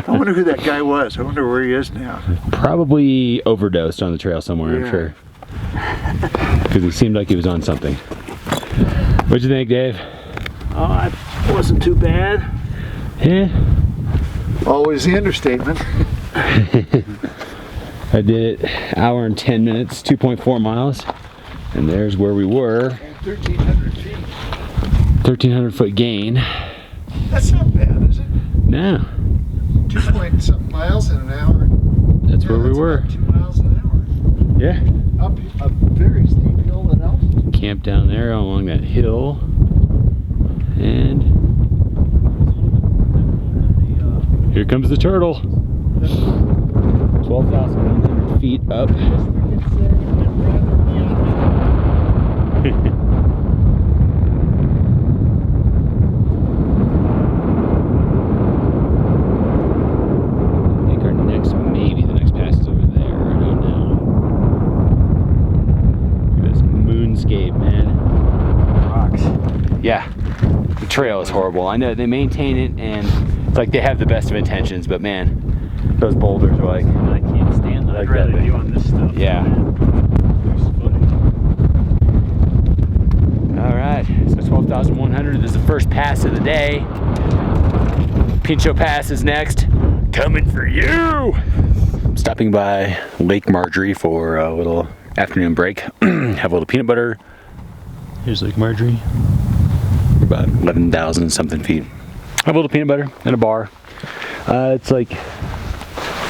I wonder who that guy was. I wonder where he is now. Probably overdosed on the trail somewhere, I'm Yeah. sure. Because he seemed like he was on something. What'd you think, Dave? Oh, it wasn't too bad. Yeah. Always the understatement. I did it hour and 10 minutes, 2.4 miles. And there's where we were. 1,300 feet. 1,300 foot gain. That's not bad, is it? No, 2 point something miles in an hour. that's where we were. About 2 miles an hour. Yeah. Up a very steep hill and out. Camp down there along that hill. And here comes the turtle. 12,100 feet up. Maybe the next pass is over there. I don't know. Look at this moonscape, man. Rocks. Yeah, the trail is horrible. I know they maintain it, and it's like they have the best of intentions, but man, those boulders are like. I can't stand that. I'd rather do on this stuff. Yeah. All right, so 12,100. This is the first pass of the day. Pincho Pass is next. Coming for you! Stopping by Lake Marjorie for a little afternoon break. Have a little peanut butter. Here's Lake Marjorie. We're about 11,000 something feet. Have a little peanut butter and a bar. It's like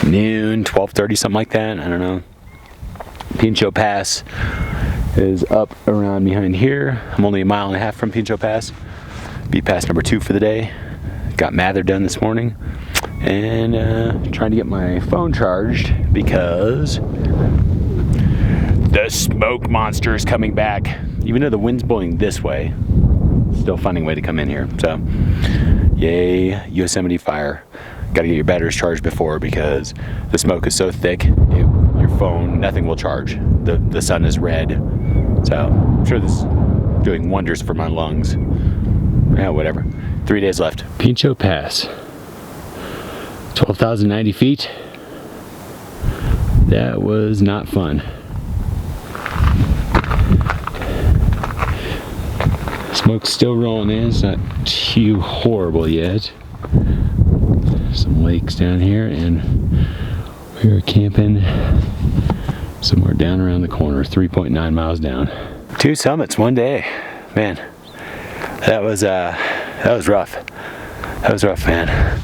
noon, 12:30, something like that. I don't know. Pincho Pass is up around behind here. I'm only a mile and a half from Pincho Pass. Be pass number 2 for the day. Got Mather done this morning. And trying to get my phone charged because the smoke monster is coming back. Even though the wind's blowing this way, still finding a way to come in here. So, yay, Yosemite fire. Got to get your batteries charged before because the smoke is so thick, your phone, nothing will charge. The sun is red. So, I'm sure this is doing wonders for my lungs. Yeah, whatever. 3 days left. Pincho Pass. 12,090 feet. That was not fun. Smoke's still rolling in. It's not too horrible yet. Some lakes down here, and we're camping somewhere down around the corner, 3.9 miles down. 2 summits, 1 day. Man, that was rough. That was rough, man.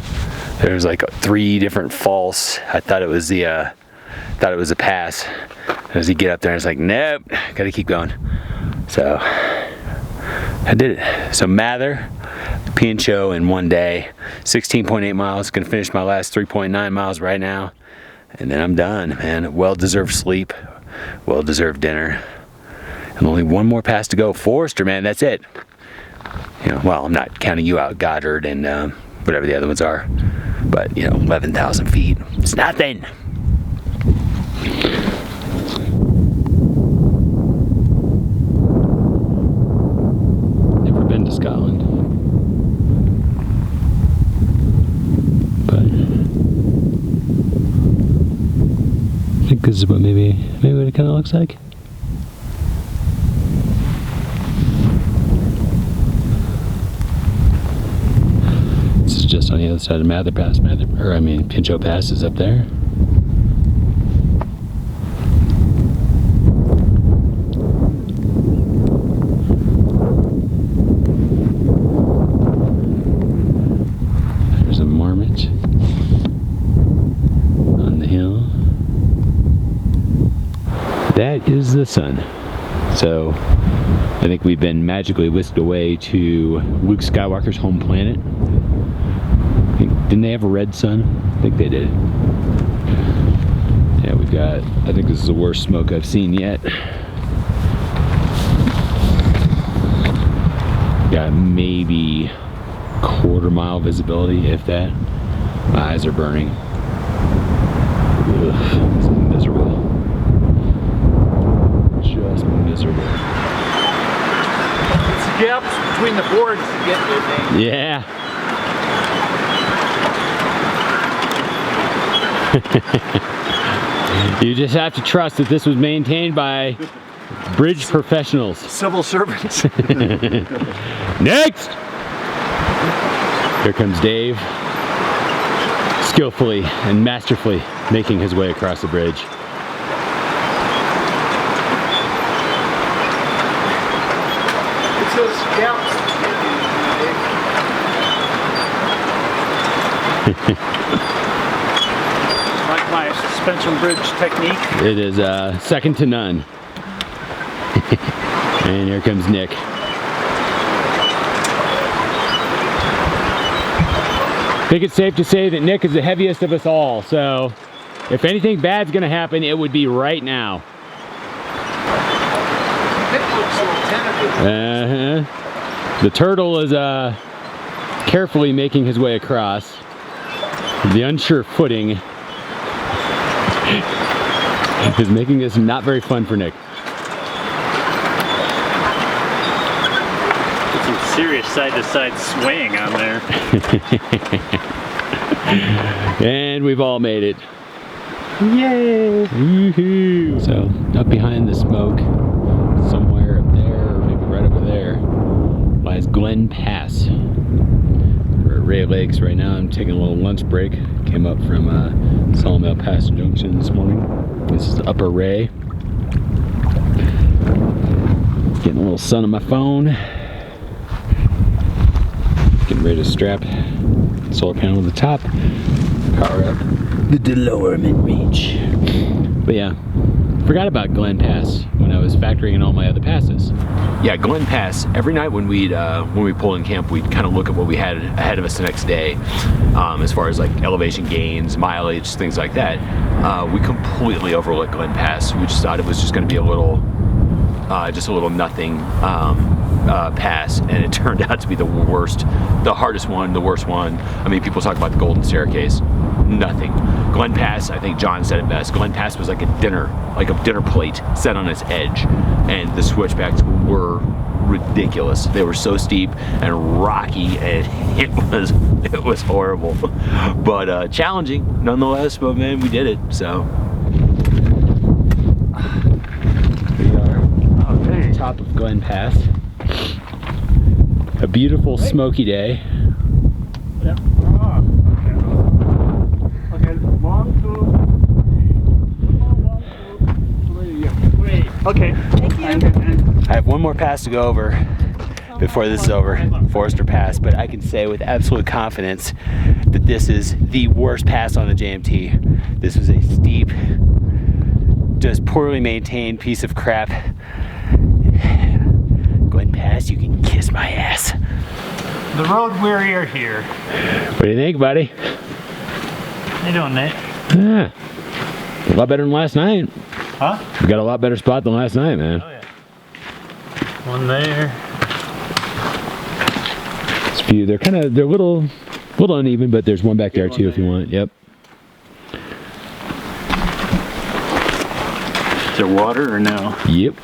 There was like 3 different falls. I thought it was a pass. As you get up there, it's like, nope, gotta keep going. So I did it. So Mather, Pincho in 1 day, 16.8 miles. Gonna finish my last 3.9 miles right now, and then I'm done, man. Well-deserved sleep, well-deserved dinner, and only 1 more pass to go. Forester, man, that's it. You know, well, I'm not counting you out, Goddard, and whatever the other ones are. But, you know, 11,000 feet, it's nothing. Never been to Scotland. This is what maybe what it kind of looks like. This is just on the other side of Mather Pass. Pincho Pass is up there. There's a marmot on the hill. That is the sun. So I think we've been magically whisked away to Luke Skywalker's home planet. Didn't they have a red sun? I think they did. Yeah, we've got, I think this is the worst smoke I've seen yet. Got maybe quarter-mile visibility, if that. My eyes are burning. Ugh, it's miserable. Just miserable. It's the gaps between the boards to get there, thing. Yeah. You just have to trust that this was maintained by bridge professionals. Civil servants. Next! Here comes Dave, skillfully and masterfully making his way across the bridge. It's those gaps. Like my suspension bridge technique. It is second to none. And here comes Nick. I think it's safe to say that Nick is the heaviest of us all, so if anything bad's gonna happen, it would be right now. The turtle is carefully making his way across. The unsure footing is making this not very fun for Nick. Get some serious side-to-side swaying on there. And we've all made it. Yay! Woohoo! So, up behind the smoke, somewhere up there, or maybe right over there, lies Glen Pass. We're at Ray Lakes right now. I'm taking a little lunch break. Came up from Sawmill Pass Junction this morning. This is Upper Ray. Getting a little sun on my phone. Getting ready to strap solar panel to the top. Power up the lower mid-reach. But yeah, forgot about Glen Pass when I was factoring in all my other passes. Yeah, Glen Pass, every night when we pull in camp, we'd kind of look at what we had ahead of us the next day, as far as like elevation gains, mileage, things like that. We completely overlooked Glen Pass. We just thought it was just going to be a little nothing pass, and it turned out to be the worst, the hardest one, the worst one. I mean, people talk about the Golden Staircase. Nothing. Glen Pass, I think John said it best. Glen Pass was like a dinner plate set on its edge, and the switchbacks were ridiculous. They were so steep and rocky, and it was horrible, but challenging nonetheless. But man, we did it. So we are at the top of Glen Pass. A beautiful smoky day. Yeah. Okay, 1, 2, 3. Okay. Thank you. I have one more pass to go over before this is over, Forester Pass, but I can say with absolute confidence that this is the worst pass on the JMT. This was a steep, just poorly maintained piece of crap. Glen Pass, you can kiss my ass. The road warrior here. What do you think, buddy? How you doing, Nate? Yeah. A lot better than last night. Huh? We got a lot better spot than last night, man. Oh, yeah. One there. It's a few. They're a little uneven, but there's one back there too if you want. Yep. Is there water or no? Yep.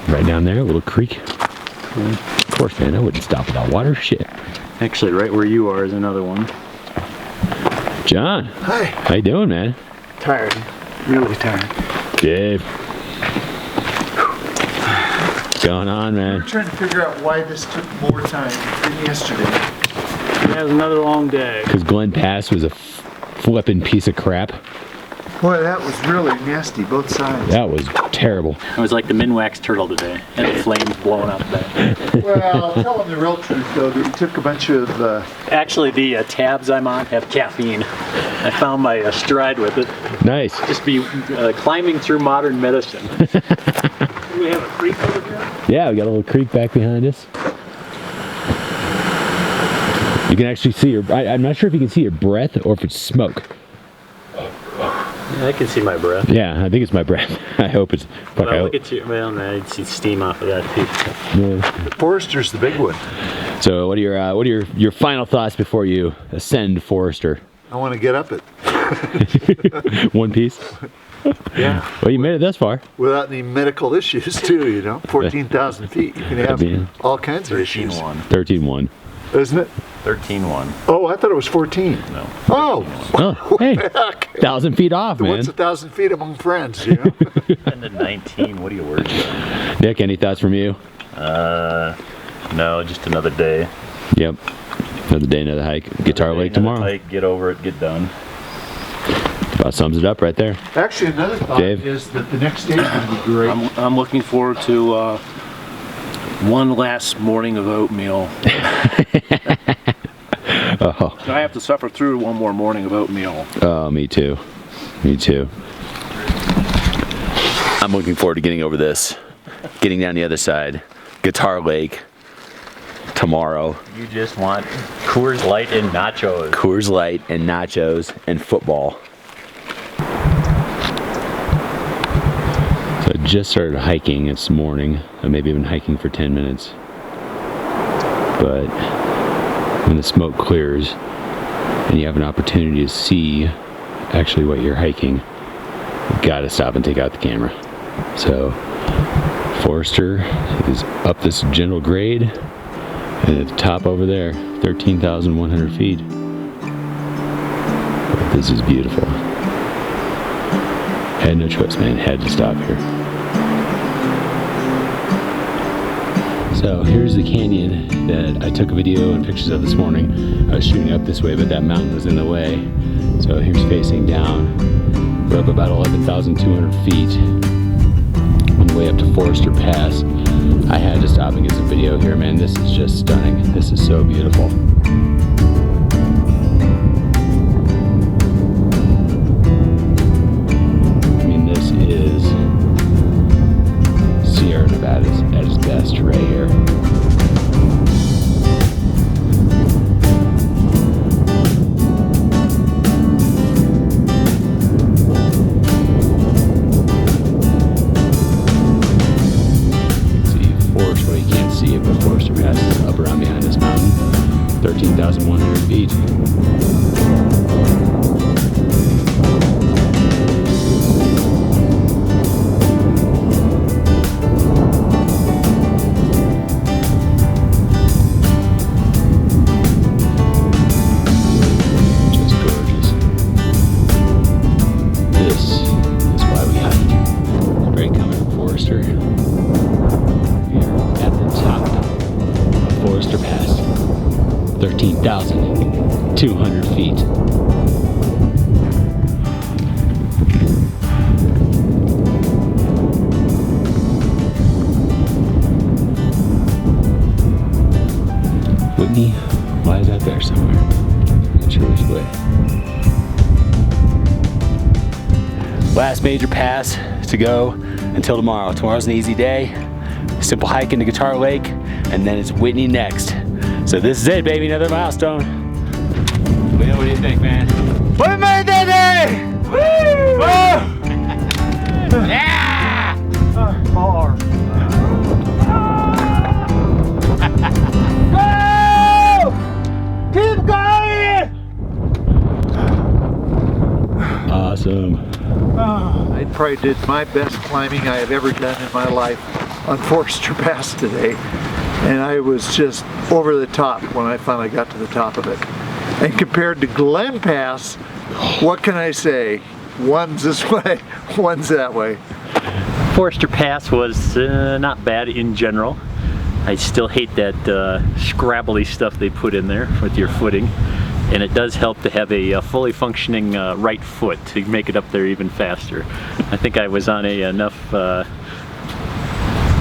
Right down there, a little creek. Cool. Of course, man, I wouldn't stop without water. Shit. Actually, right where you are is another one. John. Hi. How you doing, man? Tired. Really tired. Dave. What's going on, man? I'm trying to figure out why this took more time than yesterday. It was another long day. Because Glen Pass was a flippin' piece of crap. Boy, that was really nasty, both sides. That was terrible. It was like the Minwax turtle today, and the flames blowing up there. Well, tell them the real truth, though, that you took a bunch of... Actually, the tabs I'm on have caffeine. I found my stride with it. Nice. Just be climbing through modern medicine. Do we have a creek over here? Yeah, we got a little creek back behind us. You can actually see your... I'm not sure if you can see your breath or if it's smoke. Yeah, I can see my breath. Yeah, I think it's my breath. I hope it's... Fuck, Well, look at you. Well, no, you'd see steam off of that too. Yeah. Forrester's the big one. So what are your final thoughts before you ascend Forrester? I want to get up it. One piece? Yeah. Well, you made it this far. Without any medical issues, too, you know. 14,000 feet. You can have all kinds of issues. 13-1. Isn't it? 13-1. Oh, I thought it was 14. No. Oh! Oh, hey. 1,000 feet off, man. What's 1,000 feet among friends, you know? And then 19. What are you worried about? Nick, any thoughts from you? No, just another day. Yep. Another day, another hike. Guitar Lake tomorrow. Hike, get over it, get done. About sums it up right there. Actually, another thought Dave? is that the next day is going to be great. I'm looking forward to one last morning of oatmeal. Oh. I have to suffer through one more morning of oatmeal. Oh, me too. Me too. I'm looking forward to getting over this. Getting down the other side. Guitar Lake. Tomorrow. You just want Coors Light and nachos. Coors Light and nachos and football. So I just started hiking this morning. I maybe been hiking for 10 minutes. But when the smoke clears and you have an opportunity to see actually what you're hiking, you gotta stop and take out the camera. So Forrester is up this gentle grade, and at the top over there, 13,100 feet. But this is beautiful. Had no choice, man. Had to stop here. So here's the canyon that I took a video and pictures of this morning. I was shooting up this way, but that mountain was in the way. So here's facing down. We're up about 11,200 feet on the way up to Forrester Pass. I had to stop and get some video here, man. This is just stunning. This is so beautiful. I mean, this is Sierra Nevada at its best right here. See it, but Forrester Pass is up around behind this mountain, 13,100 feet. Just gorgeous. This is why we hike. Great coming from Forrester. At the top of Forrester Pass, 13,200 feet. Whitney lies out there somewhere. I'm not sure which way. Last major pass to go until tomorrow. Tomorrow's an easy day. Simple hike into Guitar Lake, and then it's Whitney next. So this is it, baby, another milestone. Leo, what do you think, man? We made that day! Woo! Yeah! Far. Go! Keep going! Awesome. I probably did my best climbing I have ever done in my life on Forrester Pass today, and I was just over the top when I finally got to the top of it. And compared to Glen Pass, what can I say? One's this way, one's that way. Forester Pass was not bad in general. I still hate that scrabbly stuff they put in there with your footing. And it does help to have a fully functioning right foot to make it up there even faster. I think I was on enough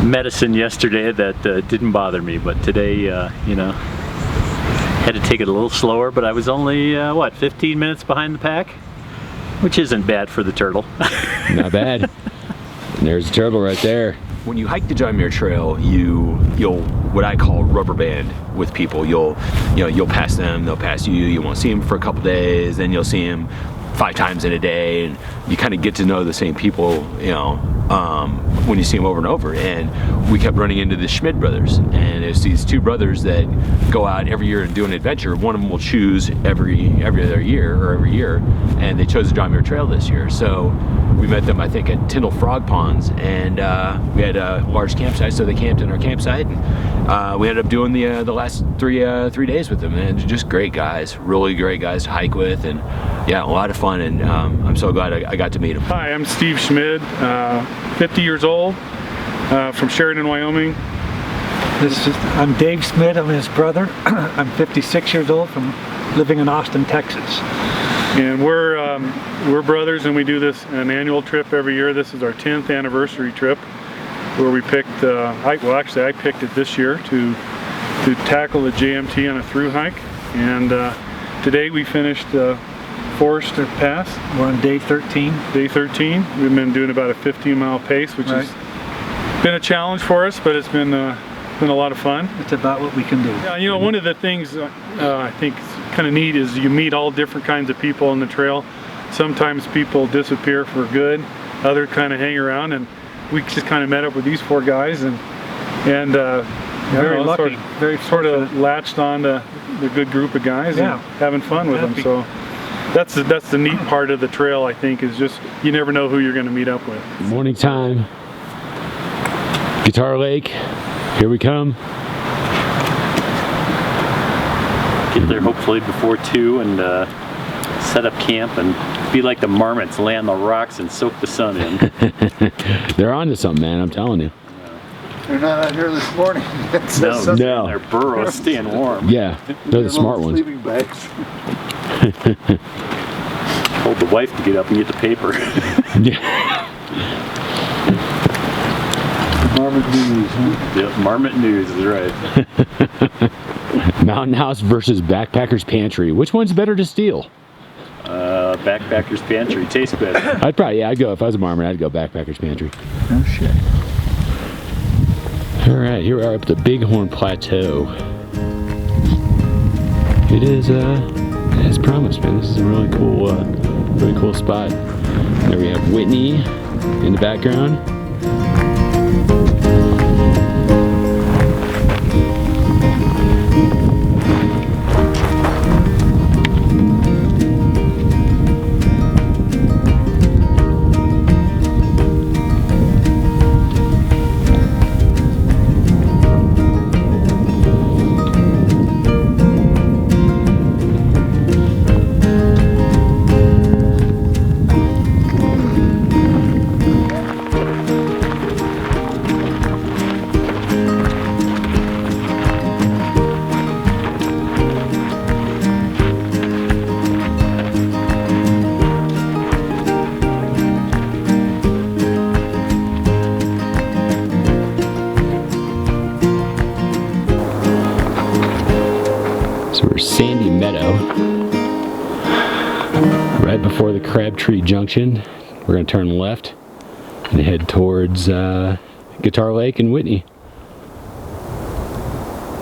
medicine yesterday that didn't bother me, but today, you know, had to take it a little slower, but I was only, what, 15 minutes behind the pack? Which isn't bad for the turtle. Not bad. And there's a turtle right there. When you hike the Muir Trail, you'll what I call rubber band with people. You'll pass them, they'll pass you. You won't see them for a couple days, then you'll see them 5 times in a day, and you kind of get to know the same people, you know, when you see them over and over. And we kept running into the Schmidt brothers, and it's these 2 brothers that go out every year and do an adventure. One of them will choose every other year or every year, and they chose the Muir Trail this year. So we met them, I think, at Tyndall Frog Ponds, and we had a large campsite, so they camped in our campsite. And we ended up doing the last 3 days with them, and just great guys, really great guys to hike with, and yeah, a lot of fun. And I'm so glad I got to meet them. Hi, I'm Steve Schmidt, 50 years old, from Sheridan, Wyoming. I'm Dave Schmidt, I'm his brother. I'm 56 years old, from living in Austin, Texas. And we're brothers, and we do an annual trip every year. This is our 10th anniversary trip, where we picked, I picked it this year to tackle the JMT on a through hike. And today we finished Forester Pass. We're on day 13. Day 13. We've been doing about a 15-mile pace, which has been a challenge for us, but it's been a lot of fun. It's about what we can do. Yeah, you know, one of the things I think is kind of neat is you meet all different kinds of people on the trail. Sometimes people disappear for good, others kind of hang around, and we just kind of met up with these 4 guys, and very lucky, very sort of latched on to the good group of guys and having fun with them. So that's the neat part of the trail, I think, is just you never know who you're going to meet up with. Morning time. Guitar Lake. Here we come. Get there hopefully before 2 and set up camp and be like the marmots, lay on the rocks and soak the sun in. They're on to something, man, I'm telling you. They're not out here this morning. No. Their burrows staying warm. Yeah, they're the smart ones. Sleeping bags. Told the wife to get up and get the paper. Marmot News, huh? Yep, Marmot News is right. Mountain House versus Backpacker's Pantry. Which one's better to steal? Backpacker's Pantry tastes better. I'd go, if I was a Marmot, I'd go Backpacker's Pantry. Oh shit. Alright, here we are up the Bighorn Plateau. It is, as promised, man, this is a really cool spot. There we have Whitney in the background. Sandy Meadow, right before the Crabtree Junction. We're going to turn left and head towards Guitar Lake and Whitney.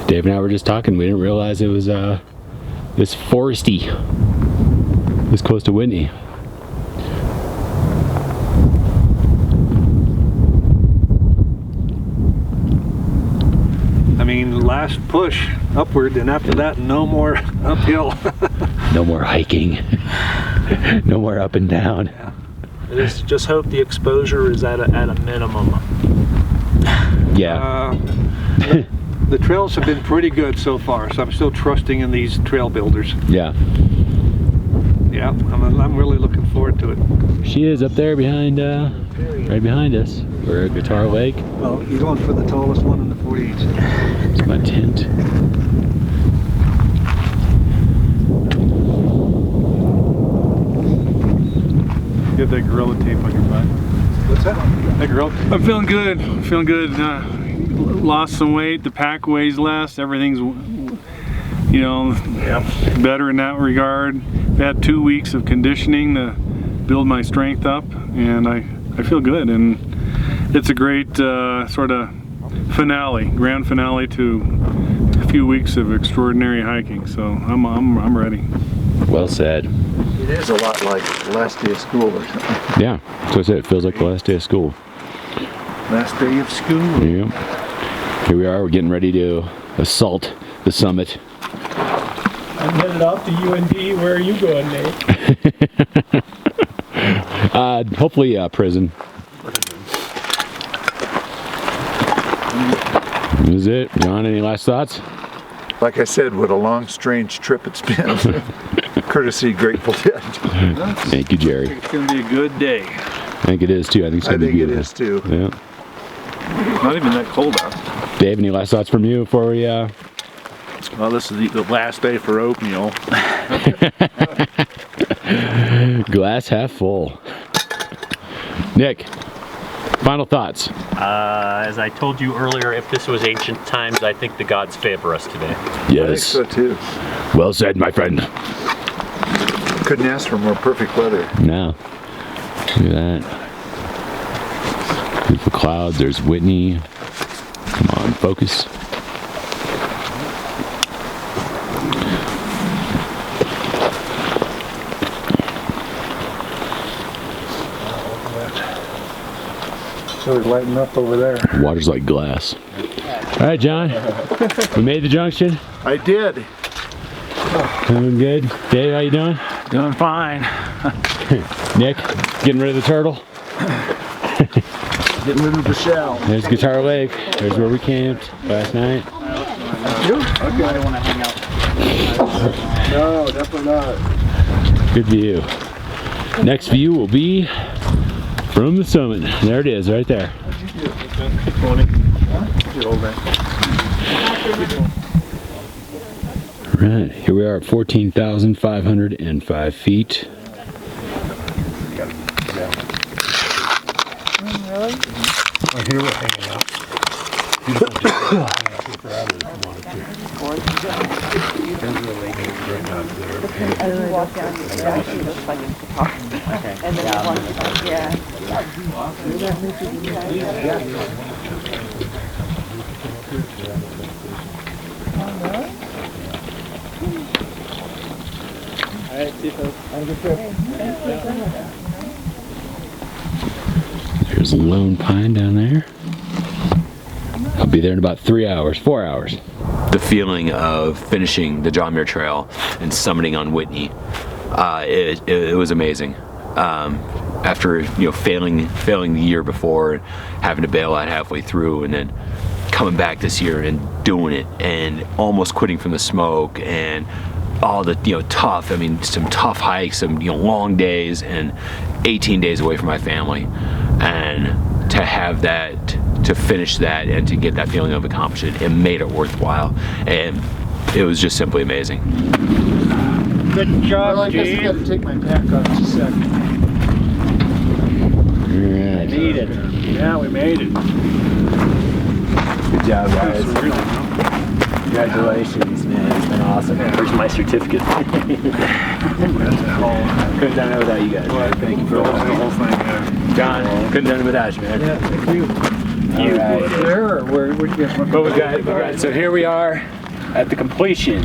Dave and I were just talking, we didn't realize it was this foresty, this close to Whitney. I mean, last push upward, and after that, no more uphill. No more hiking. No more up and down. Yeah. Just hope the exposure is at a minimum. Yeah. The trails have been pretty good so far, so I'm still trusting in these trail builders. Yeah. Yeah, I'm really looking forward to it. She is up there behind, right behind us. We're at Guitar Lake. Well, you're going for the tallest one in the 48. It's my tent. Get that gorilla tape on your butt. What's that? That gorilla. I'm feeling good. I'm feeling good. Lost some weight. The pack weighs less. Everything's, you know, better in that regard. I've had 2 weeks of conditioning to build my strength up, and I feel good. And it's a great sort of grand finale to a few weeks of extraordinary hiking. So I'm ready. Well said. It is a lot like the last day of school or something. Yeah, so I said it feels like the last day of school. Last day of school. Yeah. Here we are, we're getting ready to assault the summit. I'm headed off to UND. Where are you going, Nate? Hopefully prison. This is it. John, any last thoughts? Like I said, what a long, strange trip it's been. Courtesy Grateful Dead. Thank you, Jerry. It's going to be a good day. I think it is too. I think it's going to be beautiful. It is too. Yeah. Not even that cold out. Dave, any last thoughts from you before we Well, this is the last day for oatmeal. Glass half full. Nick, final thoughts. As I told you earlier, if this was ancient times, I think the gods favor us today. Yes. I think so too. Well said, my friend. Couldn't ask for more perfect weather. No. Look at that. Beautiful clouds. There's Whitney. Come on, focus. So it's lighting up over there. Water's like glass. All right, John. We made the junction. I did. Doing good. Dave, how you doing? Doing fine. Nick, getting rid of the turtle. Getting rid of the shell. There's Guitar Lake. There's where we camped last night. You? Okay. I don't want to hang out. No, definitely not. Good view. Next view will be from the summit. There it is, right there. Right, here we are at 14,505 feet. Really? Well, here we're hanging out. Walk down to the actually looks like it's the top. And then walk yeah. Alright, see you folks. Have a good trip. There's a lone pine down there. I'll be there in about 3 hours, 4 hours. The feeling of finishing the John Muir Trail and summiting on Whitney, it was amazing. After failing the year before, having to bail out halfway through, and then coming back this year and doing it, and almost quitting from the smoke, and all the tough. I mean, some tough hikes, some long days, and 18 days away from my family, and to have that, to finish that, and to get that feeling of accomplishment, it made it worthwhile, and it was just simply amazing. Good job, Well, I guess I got to take my pack off just a second. Right. We made it. Yeah, we made it. Good job, guys. Congratulations, man. It's been awesome. Where's my certificate? Couldn't have done it without you guys. Man. Thank you for the whole thing. John, couldn't have done it without you, man. Yeah, thank you. You right. There, or where you guys want But we got, so here we are at the completion.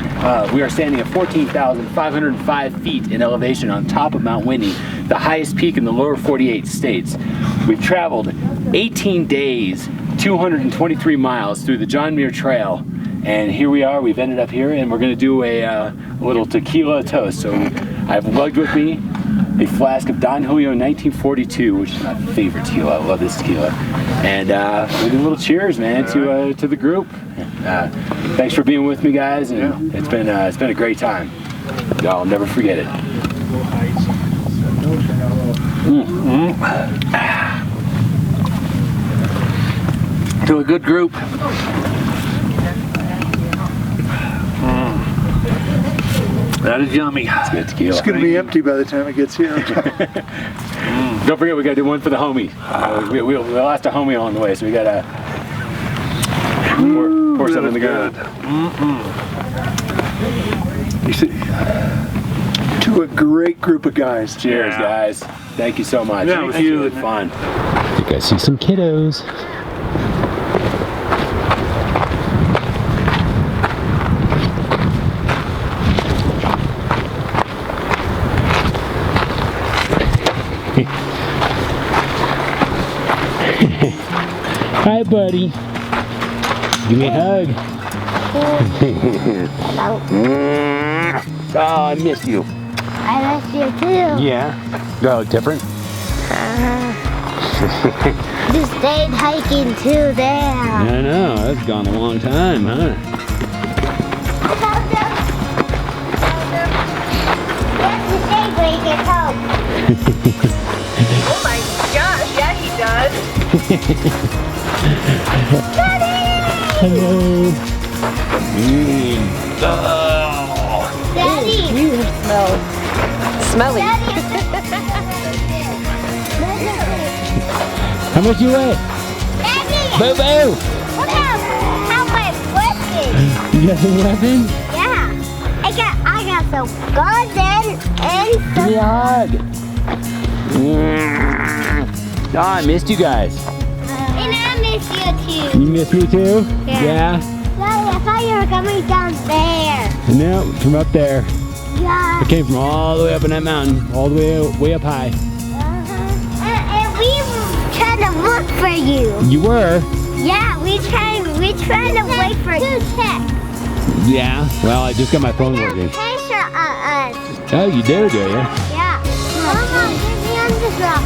We are standing at 14,505 feet in elevation on top of Mount Whitney, the highest peak in the lower 48 states. We've traveled 18 days, 223 miles through the John Muir Trail, and here we are. We've ended up here, and we're going to do a little tequila toast. So I've lugged with me a flask of Donahue 1942, which is my favorite tequila. I love this tequila. And we'll do a little cheers, man, to the group. Thanks for being with me, guys, and it's been a great time. I'll never forget it. To a good group. That is yummy. It's good tequila. It's going to be empty by the time it gets here. Don't forget, we got to do one for the homie. We lost a homie along the way, so we got to pour some in the ground. You see, to a great group of guys. Cheers, guys. Thank you so much. Yeah, it was really fun. You guys see some kiddos. Hi, buddy. Give me a hug. Oh, I missed you. I miss you too. Yeah. Do I look different? You stayed hiking too there. I know. That's gone a long time, huh? Oh my gosh, yeah he does. Hello. Daddy. You smell smelly. How much you weigh? Daddy. Boo boo. Look how my foot is. You got some weapons? Yeah. I got some guns and Give me a hug. Oh, I missed you guys. and I miss you too. You miss me too? Yeah. Daddy, I thought you were coming down there. No, from up there. Yeah. I came from all the way up in that mountain, all the way up high. And we were trying to look for you. You were? Yeah, we trying to wait for you. Yeah. Well, I just got my phone working. Picture of us. Oh, you do you? Yeah. Mama, get me on the drop.